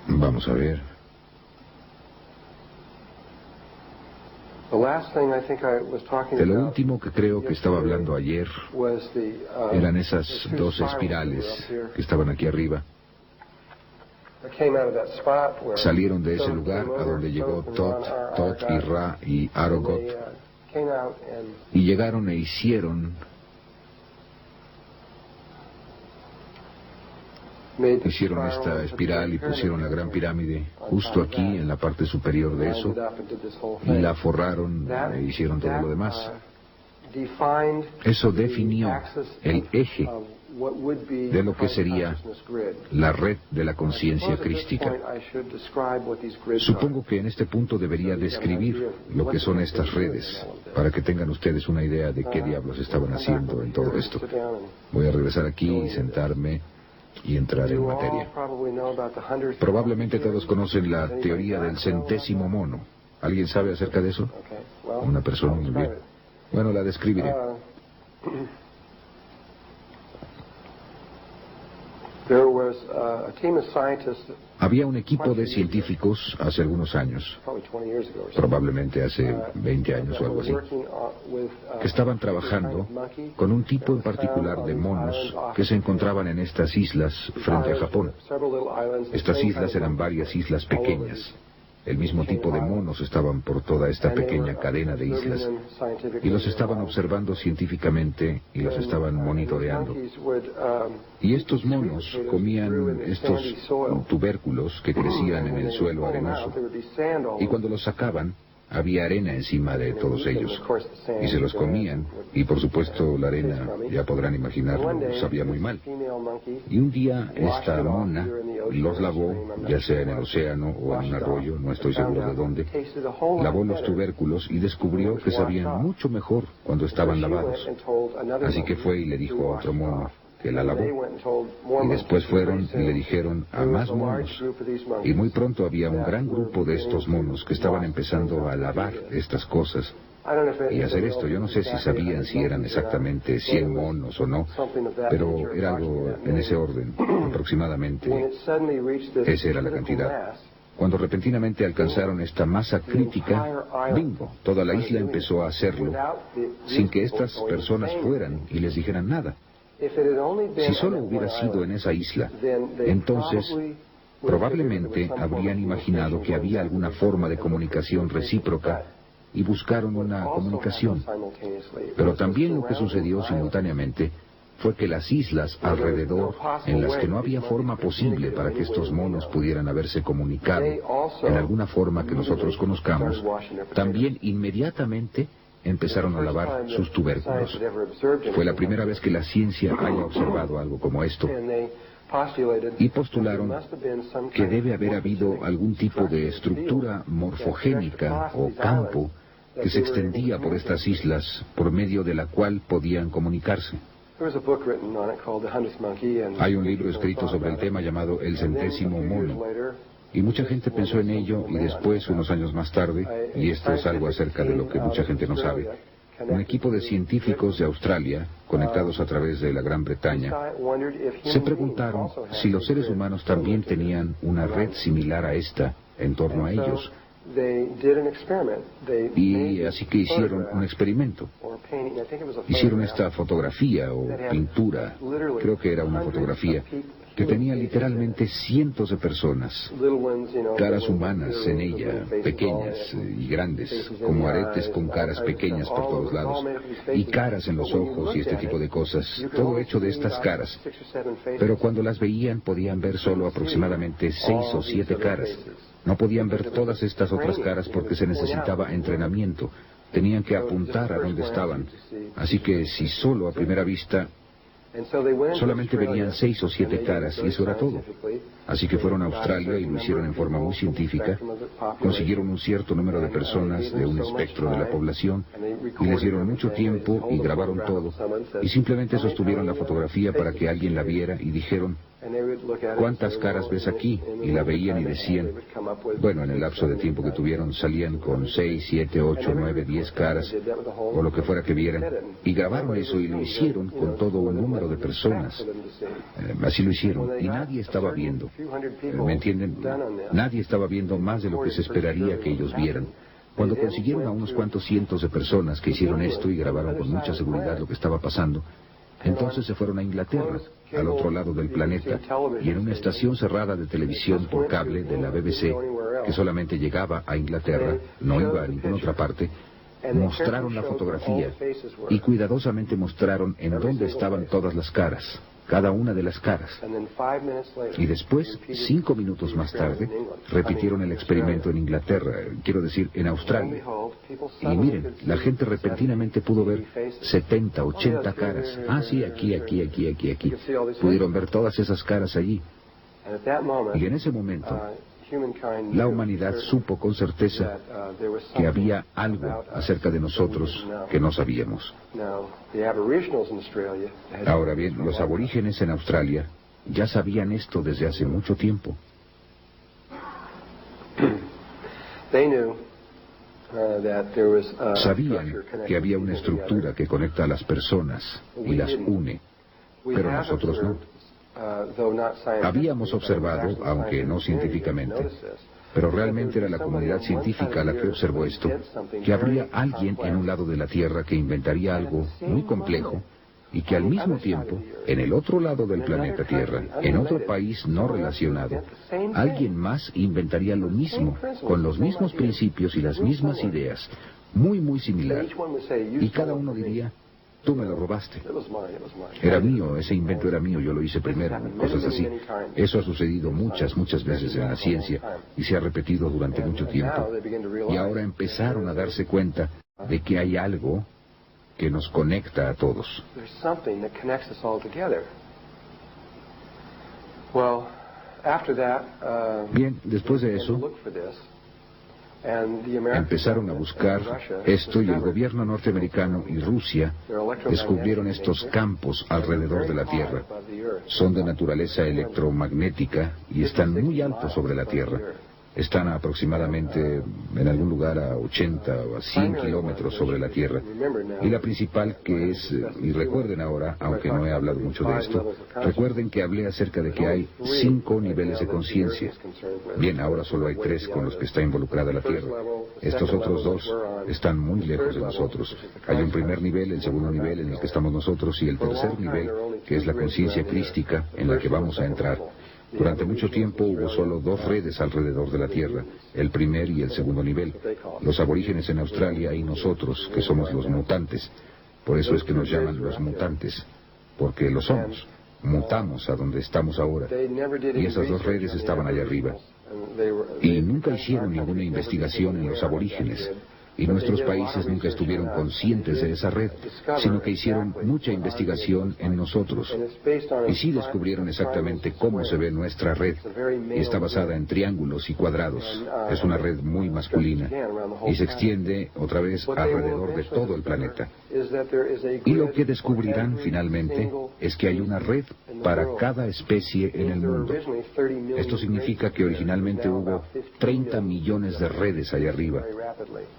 A: Vamos a ver. De lo último que creo que estaba hablando ayer eran esas dos espirales que estaban aquí arriba. Salieron de ese lugar a donde llegó Tot y Ra y Arogot y llegaron e hicieron esta espiral y pusieron la gran pirámide justo aquí en la parte superior de eso y la forraron e hicieron todo lo demás. Eso definió el eje de lo que sería la red de la conciencia crística. Supongo que en este punto debería describir lo que son estas redes, para que tengan ustedes una idea de qué diablos estaban haciendo en todo esto. Voy a regresar aquí y sentarme y entrar en materia. Probablemente todos conocen la teoría del centésimo mono. ¿Alguien sabe acerca de eso? Una persona, muy bien. Bueno, la describiré. Había un equipo de científicos hace algunos años, probablemente hace 20 años o algo así, que estaban trabajando con un tipo en particular de monos que se encontraban en estas islas frente a Japón. Estas islas eran varias islas pequeñas. El mismo tipo de monos estaban por toda esta pequeña cadena de islas y los estaban observando científicamente y los estaban monitoreando. Y estos monos comían estos tubérculos que crecían en el suelo arenoso y cuando los sacaban había arena encima de todos ellos y se los comían y por supuesto la arena, ya podrán imaginarlo, sabía muy mal. Y un día esta mona los lavó, ya sea en el océano o en un arroyo, no estoy seguro de dónde, lavó los tubérculos y descubrió que sabían mucho mejor cuando estaban lavados. Así que fue y le dijo a otro mono que la lavó. Y después fueron y le dijeron a más monos. Y muy pronto había un gran grupo de estos monos que estaban empezando a lavar estas cosas y hacer esto. Yo no sé si sabían si eran exactamente 100 monos o no, pero era algo en ese orden, aproximadamente. Esa era la cantidad. Cuando repentinamente alcanzaron esta masa crítica, bingo, toda la isla empezó a hacerlo, sin que estas personas fueran y les dijeran nada. Si solo hubiera sido en esa isla, entonces probablemente habrían imaginado que había alguna forma de comunicación recíproca y buscaron una comunicación. Pero también lo que sucedió simultáneamente fue que las islas alrededor, en las que no había forma posible para que estos monos pudieran haberse comunicado en alguna forma que nosotros conozcamos, también inmediatamente empezaron a lavar sus tubérculos. Fue la primera vez que la ciencia haya observado algo como esto. Y postularon que debe haber habido algún tipo de estructura morfogénica o campo que se extendía por estas islas por medio de la cual podían comunicarse. Hay un libro escrito sobre el tema llamado El centésimo mono. Y mucha gente pensó en ello y después, unos años más tarde, y esto es algo acerca de lo que mucha gente no sabe, un equipo de científicos de Australia, conectados a través de la Gran Bretaña, se preguntaron si los seres humanos también tenían una red similar a esta en torno a ellos. Y así que hicieron un experimento. Hicieron esta fotografía o pintura, creo que era una fotografía, que tenía literalmente cientos de personas, caras humanas en ella, pequeñas y grandes, como aretes con caras pequeñas por todos lados, y caras en los ojos y este tipo de cosas, todo hecho de estas caras. Pero cuando las veían podían ver solo aproximadamente 6 o 7 caras. No podían ver todas estas otras caras porque se necesitaba entrenamiento. Tenían que apuntar a dónde estaban. Así que si solo a primera vista solamente verían 6 o 7 caras, y eso era todo. Así que fueron a Australia y lo hicieron en forma muy científica. Consiguieron un cierto número de personas de un espectro de la población y les dieron mucho tiempo y grabaron todo. Y simplemente sostuvieron la fotografía para que alguien la viera y dijeron, ¿cuántas caras ves aquí? Y la veían y decían, bueno, en el lapso de tiempo que tuvieron salían con 6, 7, 8, 9, 10 caras, o lo que fuera que vieran, y grabaron eso y lo hicieron con todo un número de personas. Así lo hicieron, y nadie estaba viendo. ¿Me entienden? Nadie estaba viendo más de lo que se esperaría que ellos vieran. Cuando consiguieron a unos cuantos cientos de personas que hicieron esto y grabaron con mucha seguridad lo que estaba pasando, entonces se fueron a Inglaterra, al otro lado del planeta, y en una estación cerrada de televisión por cable de la BBC, que solamente llegaba a Inglaterra, no iba a ninguna otra parte, mostraron la fotografía y cuidadosamente mostraron en dónde estaban todas las caras, cada una de las caras. Y después, 5 minutos más tarde, repitieron el experimento en Inglaterra, quiero decir, en Australia. Y miren, la gente repentinamente pudo ver 70, 80 caras. Ah, sí, aquí. Pudieron ver todas esas caras allí. Y en ese momento, la humanidad supo con certeza que había algo acerca de nosotros que no sabíamos. Ahora bien, los aborígenes en Australia ya sabían esto desde hace mucho tiempo. Sabían que había una estructura que conecta a las personas y las une, pero nosotros no. Habíamos observado, aunque no científicamente, pero realmente era la comunidad científica la que observó esto, que habría alguien en un lado de la Tierra que inventaría algo muy complejo y que al mismo tiempo, en el otro lado del planeta Tierra, en otro país no relacionado, alguien más inventaría lo mismo, con los mismos principios y las mismas ideas, muy similar. Y cada uno diría, tú me lo robaste. Era mío, ese invento era mío, yo lo hice primero, cosas así. Eso ha sucedido muchas veces en la ciencia y se ha repetido durante mucho tiempo. Y ahora empezaron a darse cuenta de que hay algo que nos conecta a todos. Bien, después de eso, empezaron a buscar esto y el gobierno norteamericano y Rusia descubrieron estos campos alrededor de la Tierra. Son de naturaleza electromagnética y están muy altos sobre la Tierra. Están aproximadamente en algún lugar a 80 o a 100 kilómetros sobre la Tierra. Y la principal que es, y recuerden ahora, aunque no he hablado mucho de esto, recuerden que hablé acerca de que hay 5 niveles de conciencia. Bien, ahora solo hay 3 con los que está involucrada la Tierra. Estos otros 2 están muy lejos de nosotros. Hay un primer nivel, el segundo nivel en el que estamos nosotros y el tercer nivel, que es la conciencia crística en la que vamos a entrar. Durante mucho tiempo hubo solo 2 redes alrededor de la Tierra, el primer y el segundo nivel, los aborígenes en Australia y nosotros, que somos los mutantes. Por eso es que nos llaman los mutantes, porque lo somos. Mutamos a donde estamos ahora. Y esas 2 redes estaban allá arriba. Y nunca hicieron ninguna investigación en los aborígenes. Y nuestros países nunca estuvieron conscientes de esa red, sino que hicieron mucha investigación en nosotros. Y sí descubrieron exactamente cómo se ve nuestra red. Y está basada en triángulos y cuadrados. Es una red muy masculina. Y se extiende, otra vez, alrededor de todo el planeta. Y lo que descubrirán finalmente es que hay una red para cada especie en el mundo. Esto significa que originalmente hubo 30 millones de redes allá arriba.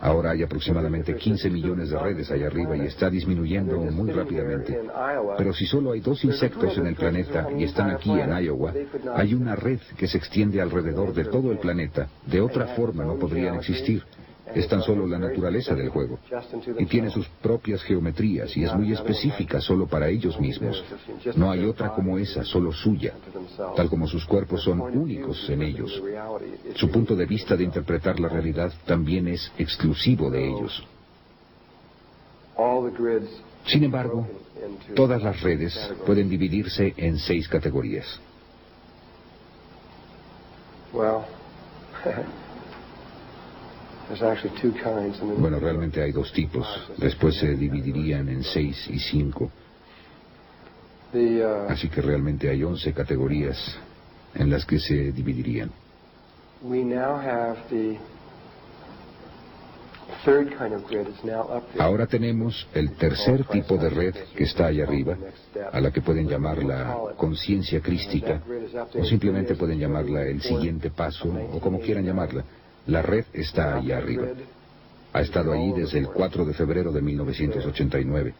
A: Ahora hay aproximadamente 15 millones de redes allá arriba y está disminuyendo muy rápidamente. Pero si solo hay 2 insectos en el planeta y están aquí en Iowa, hay una red que se extiende alrededor de todo el planeta. De otra forma no podrían existir. es tan solo la naturaleza del juego, y tiene sus propias geometrías y es muy específica solo para ellos mismos. No hay otra como esa, solo suya, tal como sus cuerpos son únicos en ellos. Su punto de vista de interpretar la realidad también es exclusivo de ellos. Sin embargo, todas las redes pueden dividirse en 6 categorías. Bueno, realmente hay 2 tipos. Después se dividirían en 6 y 5. Así que realmente hay 11 categorías en las que se dividirían. Ahora tenemos el tercer tipo de red que está allá arriba, a la que pueden llamarla conciencia crística, o simplemente pueden llamarla el siguiente paso, o como quieran llamarla. La red está allá arriba. Ha estado allí desde el 4 de febrero de 1989.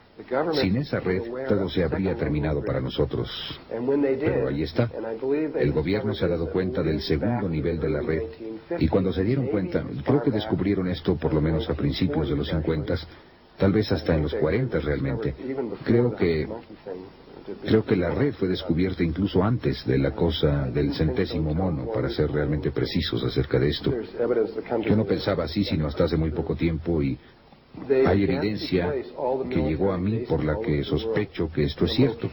A: Sin esa red, todo se habría terminado para nosotros. Pero ahí está. El gobierno se ha dado cuenta del segundo nivel de la red. Y cuando se dieron cuenta, creo que descubrieron esto por lo menos a principios de los 50, tal vez hasta en los 40 realmente. Creo que la red fue descubierta incluso antes de la cosa del centésimo mono, para ser realmente precisos acerca de esto. Yo no pensaba así sino hasta hace muy poco tiempo, y hay evidencia que llegó a mí por la que sospecho que esto es cierto.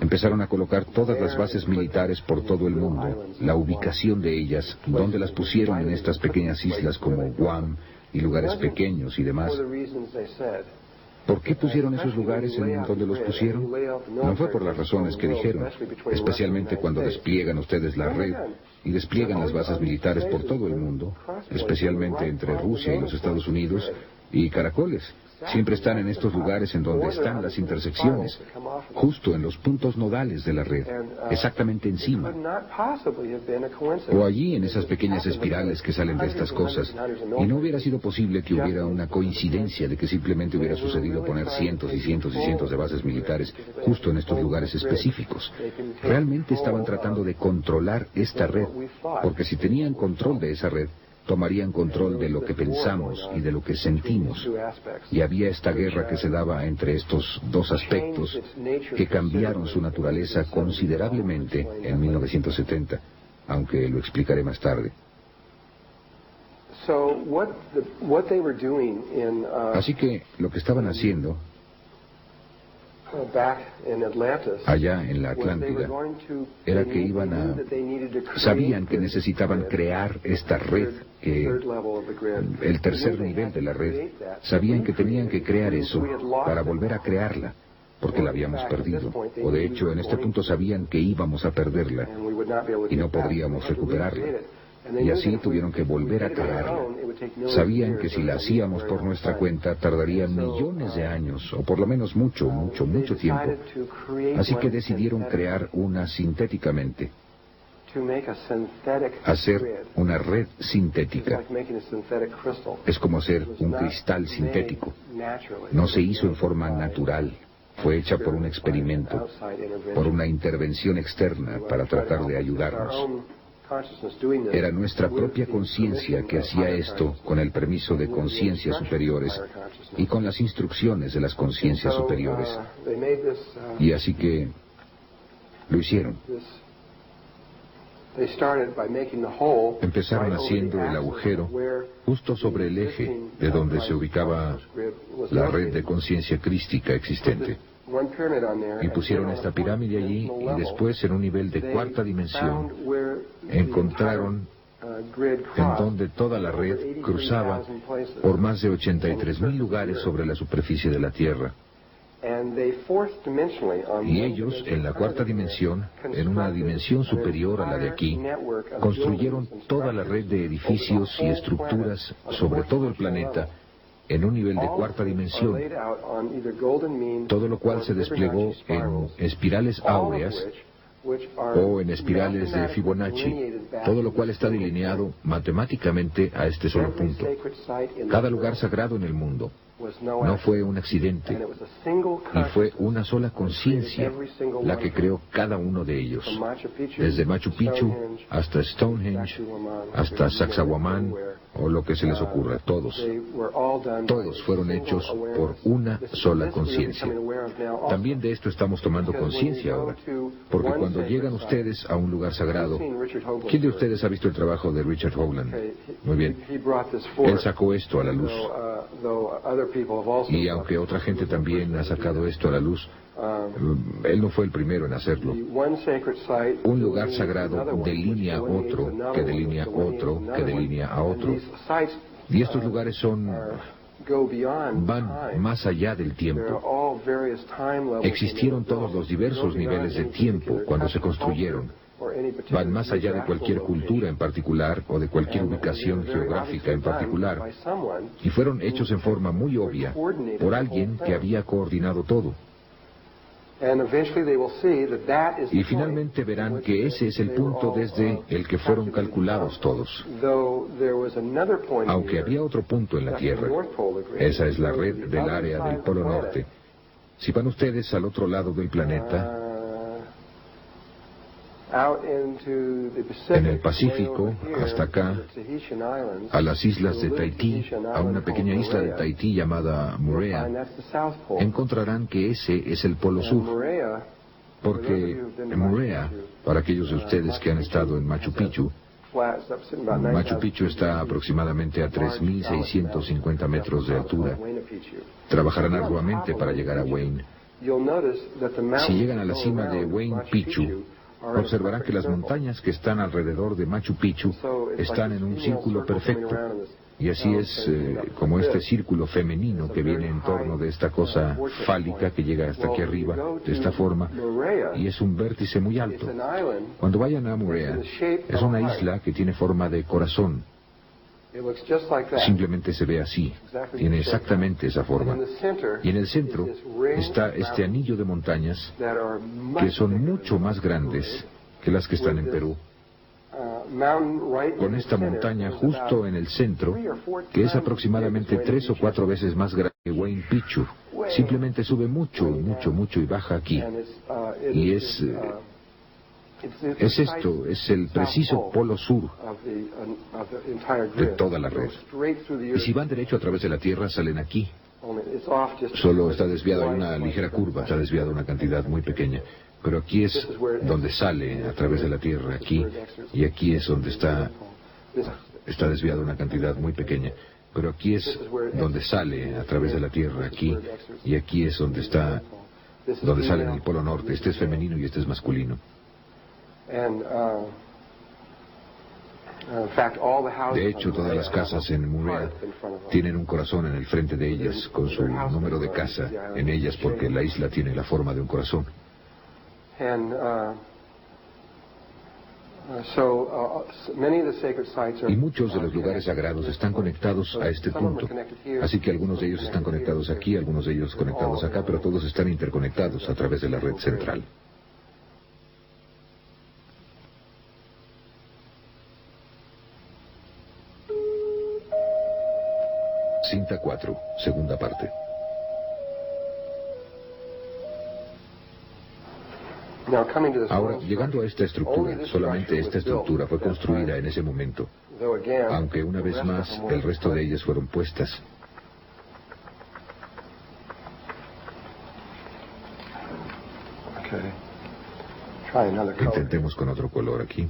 A: Empezaron a colocar todas las bases militares por todo el mundo, la ubicación de ellas, dónde las pusieron en estas pequeñas islas como Guam y lugares pequeños y demás. ¿Por qué pusieron esos lugares en donde los pusieron? No fue por las razones que dijeron, especialmente cuando despliegan ustedes la red y despliegan las bases militares por todo el mundo, especialmente entre Rusia y los Estados Unidos, y caracoles. Siempre están en estos lugares en donde están las intersecciones, justo en los puntos nodales de la red, exactamente encima. O allí en esas pequeñas espirales que salen de estas cosas. Y no hubiera sido posible que hubiera una coincidencia de que simplemente hubiera sucedido poner cientos y cientos y cientos de bases militares justo en estos lugares específicos. Realmente estaban tratando de controlar esta red, porque si tenían control de esa red, tomarían control de lo que pensamos y de lo que sentimos. Y había esta guerra que se daba entre estos 2 aspectos que cambiaron su naturaleza considerablemente en 1970, aunque lo explicaré más tarde. Así que lo que estaban haciendo allá en la Atlántida era que sabían que necesitaban crear esta red, el tercer nivel de la red. Sabían que tenían que crear eso para volver a crearla, porque la habíamos perdido, o de hecho en este punto sabían que íbamos a perderla y no podríamos recuperarla. Y así tuvieron que volver a crearla. Sabían que si la hacíamos por nuestra cuenta tardaría millones de años, o por lo menos mucho tiempo. Así que decidieron crear una sintéticamente. Hacer una red sintética. Es como hacer un cristal sintético. No se hizo en forma natural. Fue hecha por un experimento, por una intervención externa para tratar de ayudarnos. Era nuestra propia conciencia que hacía esto con el permiso de conciencias superiores y con las instrucciones de las conciencias superiores. Y así que lo hicieron. Empezaron haciendo el agujero justo sobre el eje de donde se ubicaba la red de conciencia crística existente. Y pusieron esta pirámide allí, y después en un nivel de 4ª dimensión encontraron en donde toda la red cruzaba por más de 83,000 lugares sobre la superficie de la Tierra. Y ellos, en la 4ª dimensión, en una dimensión superior a la de aquí, construyeron toda la red de edificios y estructuras sobre todo el planeta, en un nivel de 4ª dimensión, todo lo cual se desplegó en espirales áureas o en espirales de Fibonacci, todo lo cual está delineado matemáticamente a este solo punto. Cada lugar sagrado en el mundo, No fue un accidente, y fue una sola conciencia la que creó cada uno de ellos, desde Machu Picchu hasta Stonehenge, hasta Sacsayhuamán, o lo que se les ocurra, todos fueron hechos por una sola conciencia. También de esto estamos tomando conciencia ahora, porque cuando llegan ustedes a un lugar sagrado, ¿quién de ustedes ha visto el trabajo de Richard Howland? Muy bien, él sacó esto a la luz, y aunque otra gente también ha sacado esto a la luz, él no fue el primero en hacerlo. Un lugar sagrado delinea otro, que delinea otro, que delinea a otro. Y estos lugares van más allá del tiempo. Existieron todos los diversos niveles de tiempo cuando se construyeron. Van más allá de cualquier cultura en particular o de cualquier ubicación geográfica en particular. Y fueron hechos en forma muy obvia por alguien que había coordinado todo. Y finalmente verán que ese es el punto desde el que fueron calculados todos. Aunque había otro punto en la Tierra, esa es la red del área del Polo Norte. Si van ustedes al otro lado del planeta, en el Pacífico, hasta acá, a las islas de Tahití, a una pequeña isla de Tahití llamada Moorea, encontrarán que ese es el Polo Sur. Porque Moorea, para aquellos de ustedes que han estado en Machu Picchu está aproximadamente a 3.650 metros de altura. Trabajarán arduamente para llegar a Huayna. Si llegan a la cima de Huayna Picchu, observarán que las montañas que están alrededor de Machu Picchu están en un círculo perfecto. Y así es como este círculo femenino que viene en torno de esta cosa fálica que llega hasta aquí arriba, de esta forma, y es un vértice muy alto. Cuando vayan a Moorea, es una isla que tiene forma de corazón. Simplemente se ve así, tiene exactamente esa forma. Y en el centro está este anillo de montañas que son mucho más grandes que las que están en Perú. Con esta montaña justo en el centro, que es aproximadamente 3 o 4 veces más grande que Huayna Picchu, simplemente sube mucho, mucho, mucho y baja aquí. Y es esto, es el preciso polo sur de toda la red. Y si van derecho a través de la Tierra, salen aquí. Solo está desviado, hay una ligera curva, está desviado una cantidad muy pequeña. Pero aquí es donde sale a través de la Tierra, aquí, y aquí es donde está desviado una cantidad muy pequeña. Pero aquí es donde sale a través de la Tierra, aquí, y aquí es donde sale en el Polo Norte. Este es femenino y este es masculino. De hecho, todas las casas en Moorea tienen un corazón en el frente de ellas, con su número de casa en ellas, porque la isla tiene la forma de un corazón. Y muchos de los lugares sagrados están conectados a este punto. Así que algunos de ellos están conectados aquí, algunos de ellos conectados acá, pero todos están interconectados a través de la red central. Cinta 4, segunda parte. Ahora, llegando a esta estructura, solamente esta estructura fue construida en ese momento, aunque una vez más el resto de ellas fueron puestas. Intentemos con otro color aquí.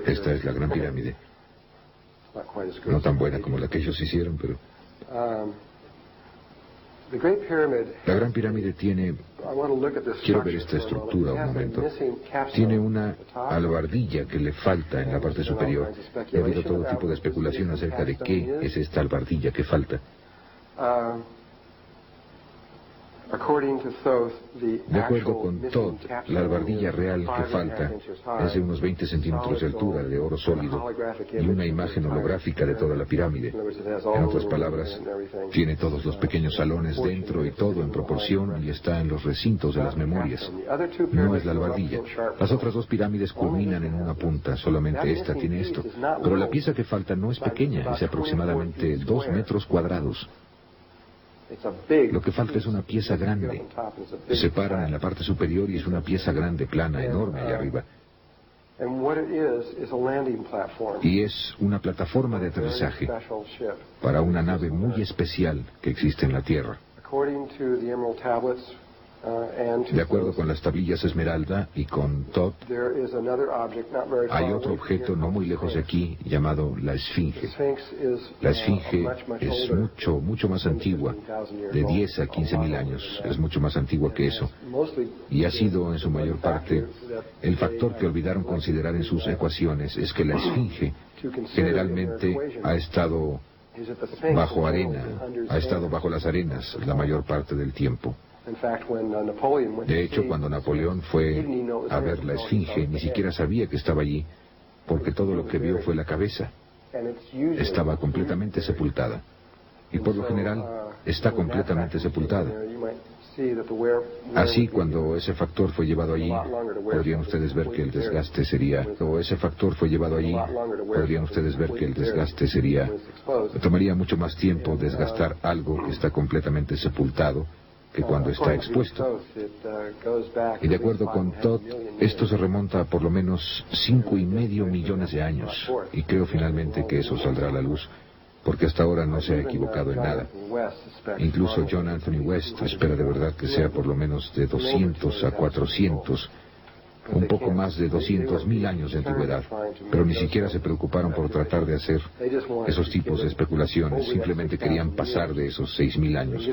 A: Esta es la Gran Pirámide. No tan buena como la que ellos hicieron, pero... La Gran Pirámide tiene... Quiero ver esta estructura un momento. Tiene una albardilla que le falta en la parte superior. He oído todo tipo de especulación acerca de qué es esta albardilla que falta. De acuerdo con Todd, la albardilla real que falta es de unos 20 centímetros de altura, de oro sólido, y una imagen holográfica de toda la pirámide. En otras palabras, tiene todos los pequeños salones dentro y todo en proporción, y está en los recintos de las memorias. No es la albardilla. Las otras dos pirámides culminan en una punta, solamente esta tiene esto. Pero la pieza que falta no es pequeña, es de aproximadamente 2 metros cuadrados. Lo que falta es una pieza grande. Se separan en la parte superior y es una pieza grande, plana, enorme allá arriba. Y es una plataforma de aterrizaje para una nave muy especial que existe en la Tierra. De acuerdo con las tablillas Esmeralda y con Todd, hay otro objeto no muy lejos de aquí llamado la Esfinge. La Esfinge es mucho más antigua, de 10 a 15 mil años, es mucho más antigua que eso. Y ha sido, en su mayor parte, el factor que olvidaron considerar en sus ecuaciones es que la Esfinge generalmente ha estado bajo arena, ha estado bajo las arenas la mayor parte del tiempo. De hecho, cuando Napoleón fue a ver la Esfinge, ni siquiera sabía que estaba allí, porque todo lo que vio fue la cabeza. Estaba completamente sepultada. Y por lo general, está completamente sepultada. Así, cuando ese factor fue llevado allí, podrían ustedes ver que el desgaste sería... Tomaría mucho más tiempo desgastar algo que está completamente sepultado que cuando está expuesto. Y de acuerdo con Todd, esto se remonta a por lo menos 5,5 millones de años. Y creo finalmente que eso saldrá a la luz, porque hasta ahora no se ha equivocado en nada. Incluso John Anthony West espera de verdad que sea por lo menos de 200 a 400, un poco más de 200,000 años de antigüedad, pero ni siquiera se preocuparon por tratar de hacer esos tipos de especulaciones, simplemente querían pasar de esos 6,000 años,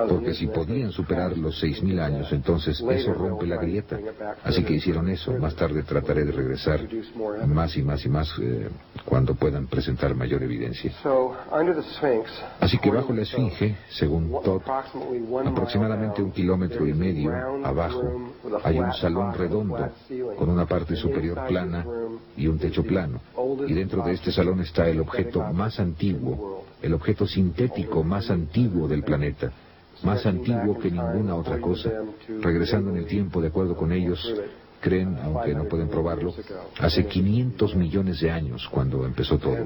A: porque si podían superar los 6,000 años, entonces eso rompe la grieta. Así que hicieron eso. Más tarde trataré de regresar más y más cuando puedan presentar mayor evidencia. Así que bajo la Esfinge, según Todd, aproximadamente 1,5 kilómetros abajo, hay un salón redondo con una parte superior plana y un techo plano. Y dentro de este salón está el objeto más antiguo, el objeto sintético más antiguo del planeta, más antiguo que ninguna otra cosa. Regresando en el tiempo, de acuerdo con ellos, creen, aunque no pueden probarlo, hace 500 millones de años cuando empezó todo.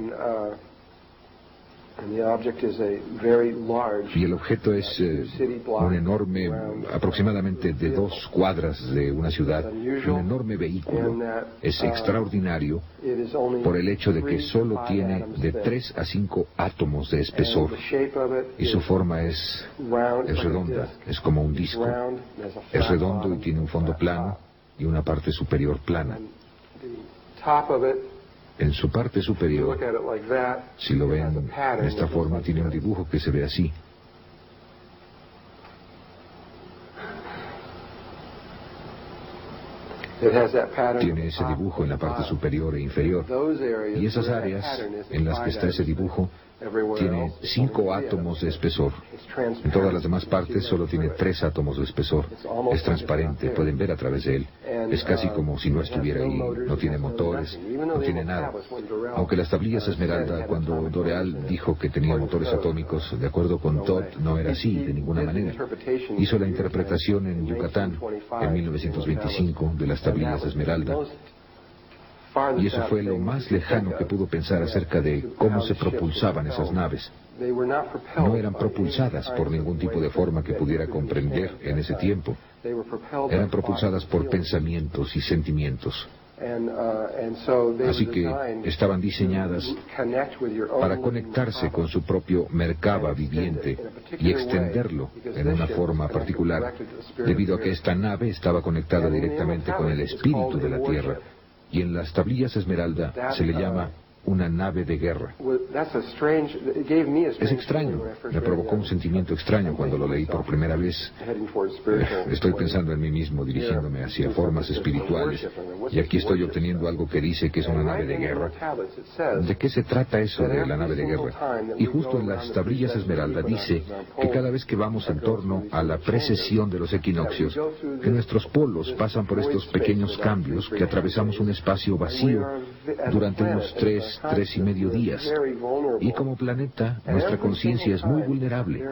A: Y el objeto es un enorme, aproximadamente de 2 cuadras de una ciudad, un enorme vehículo. Es extraordinario por el hecho de que solo tiene de 3 a 5 átomos de espesor. Y su forma es redonda, es como un disco. Es redondo y tiene un fondo plano y una parte superior plana. En su parte superior, si lo ven de esta forma, tiene un dibujo que se ve así. Tiene ese dibujo en la parte superior e inferior. Y esas áreas en las que está ese dibujo tiene 5 átomos de espesor. En todas las demás partes solo tiene 3 átomos de espesor. Es transparente, pueden ver a través de él. Es casi como si no estuviera ahí. No tiene motores, no tiene nada. Aunque las tablillas Esmeralda, cuando Doreal dijo que tenía motores atómicos, de acuerdo con Todd, no era así, de ninguna manera. Hizo la interpretación en Yucatán, en 1925, de las tablillas Esmeralda. Y eso fue lo más lejano que pudo pensar acerca de cómo se propulsaban esas naves. No eran propulsadas por ningún tipo de forma que pudiera comprender en ese tiempo. Eran propulsadas por pensamientos y sentimientos. Así que estaban diseñadas para conectarse con su propio Merkaba viviente y extenderlo en una forma particular, debido a que esta nave estaba conectada directamente con el espíritu de la Tierra. Y en las tablillas Esmeralda se le llama una nave de guerra. Es extraño, me provocó un sentimiento extraño cuando lo leí por primera vez. Estoy pensando en mí mismo, dirigiéndome hacia formas espirituales, y aquí estoy obteniendo algo que dice que es una nave de guerra. ¿De qué se trata eso de la nave de guerra? Y justo en las tablillas esmeralda dice que cada vez que vamos en torno a la precesión de los equinoccios, que nuestros polos pasan por estos pequeños cambios, que atravesamos un espacio vacío durante unos 3 y medio días. Y como planeta, nuestra conciencia es muy vulnerable,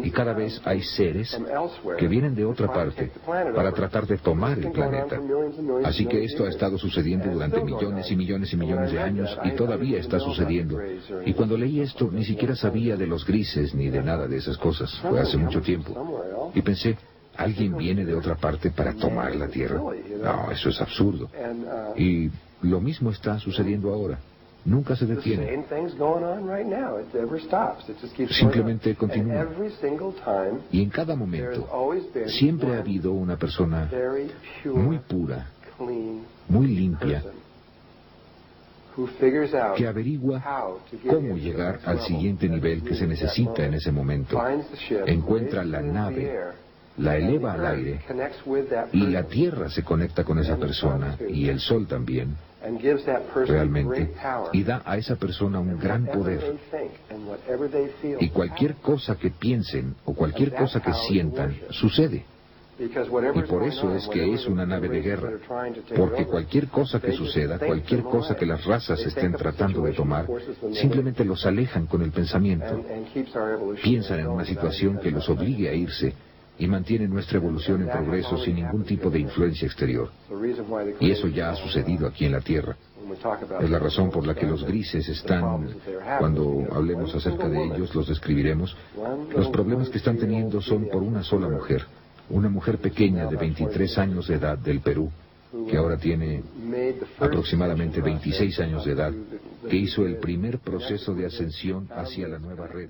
A: y cada vez hay seres que vienen de otra parte para tratar de tomar el planeta. Así que esto ha estado sucediendo durante millones y millones y millones de años, y todavía está sucediendo. Y cuando leí esto, ni siquiera sabía de los grises ni de nada de esas cosas. Fue hace mucho tiempo. Y pensé, ¿alguien viene de otra parte para tomar la Tierra? No, eso es absurdo. Y lo mismo está sucediendo ahora. Nunca se detiene. Simplemente continúa. Y en cada momento, siempre ha habido una persona muy pura, muy limpia, que averigua cómo llegar al siguiente nivel que se necesita en ese momento. Encuentra la nave, la eleva al aire, y la Tierra se conecta con esa persona, y el Sol también, realmente, y da a esa persona un gran poder. Y cualquier cosa que piensen o cualquier cosa que sientan, sucede. Y por eso es que es una nave de guerra, porque cualquier cosa que suceda, cualquier cosa que las razas estén tratando de tomar, simplemente los alejan con el pensamiento. Piensan en una situación que los obligue a irse y mantienen nuestra evolución en progreso sin ningún tipo de influencia exterior. Y eso ya ha sucedido aquí en la Tierra. Es la razón por la que los grises están, cuando hablemos acerca de ellos, los describiremos. Los problemas que están teniendo son por una sola mujer, una mujer pequeña de 23 años de edad del Perú, que ahora tiene aproximadamente 26 años de edad, que hizo el primer proceso de ascensión hacia la nueva red.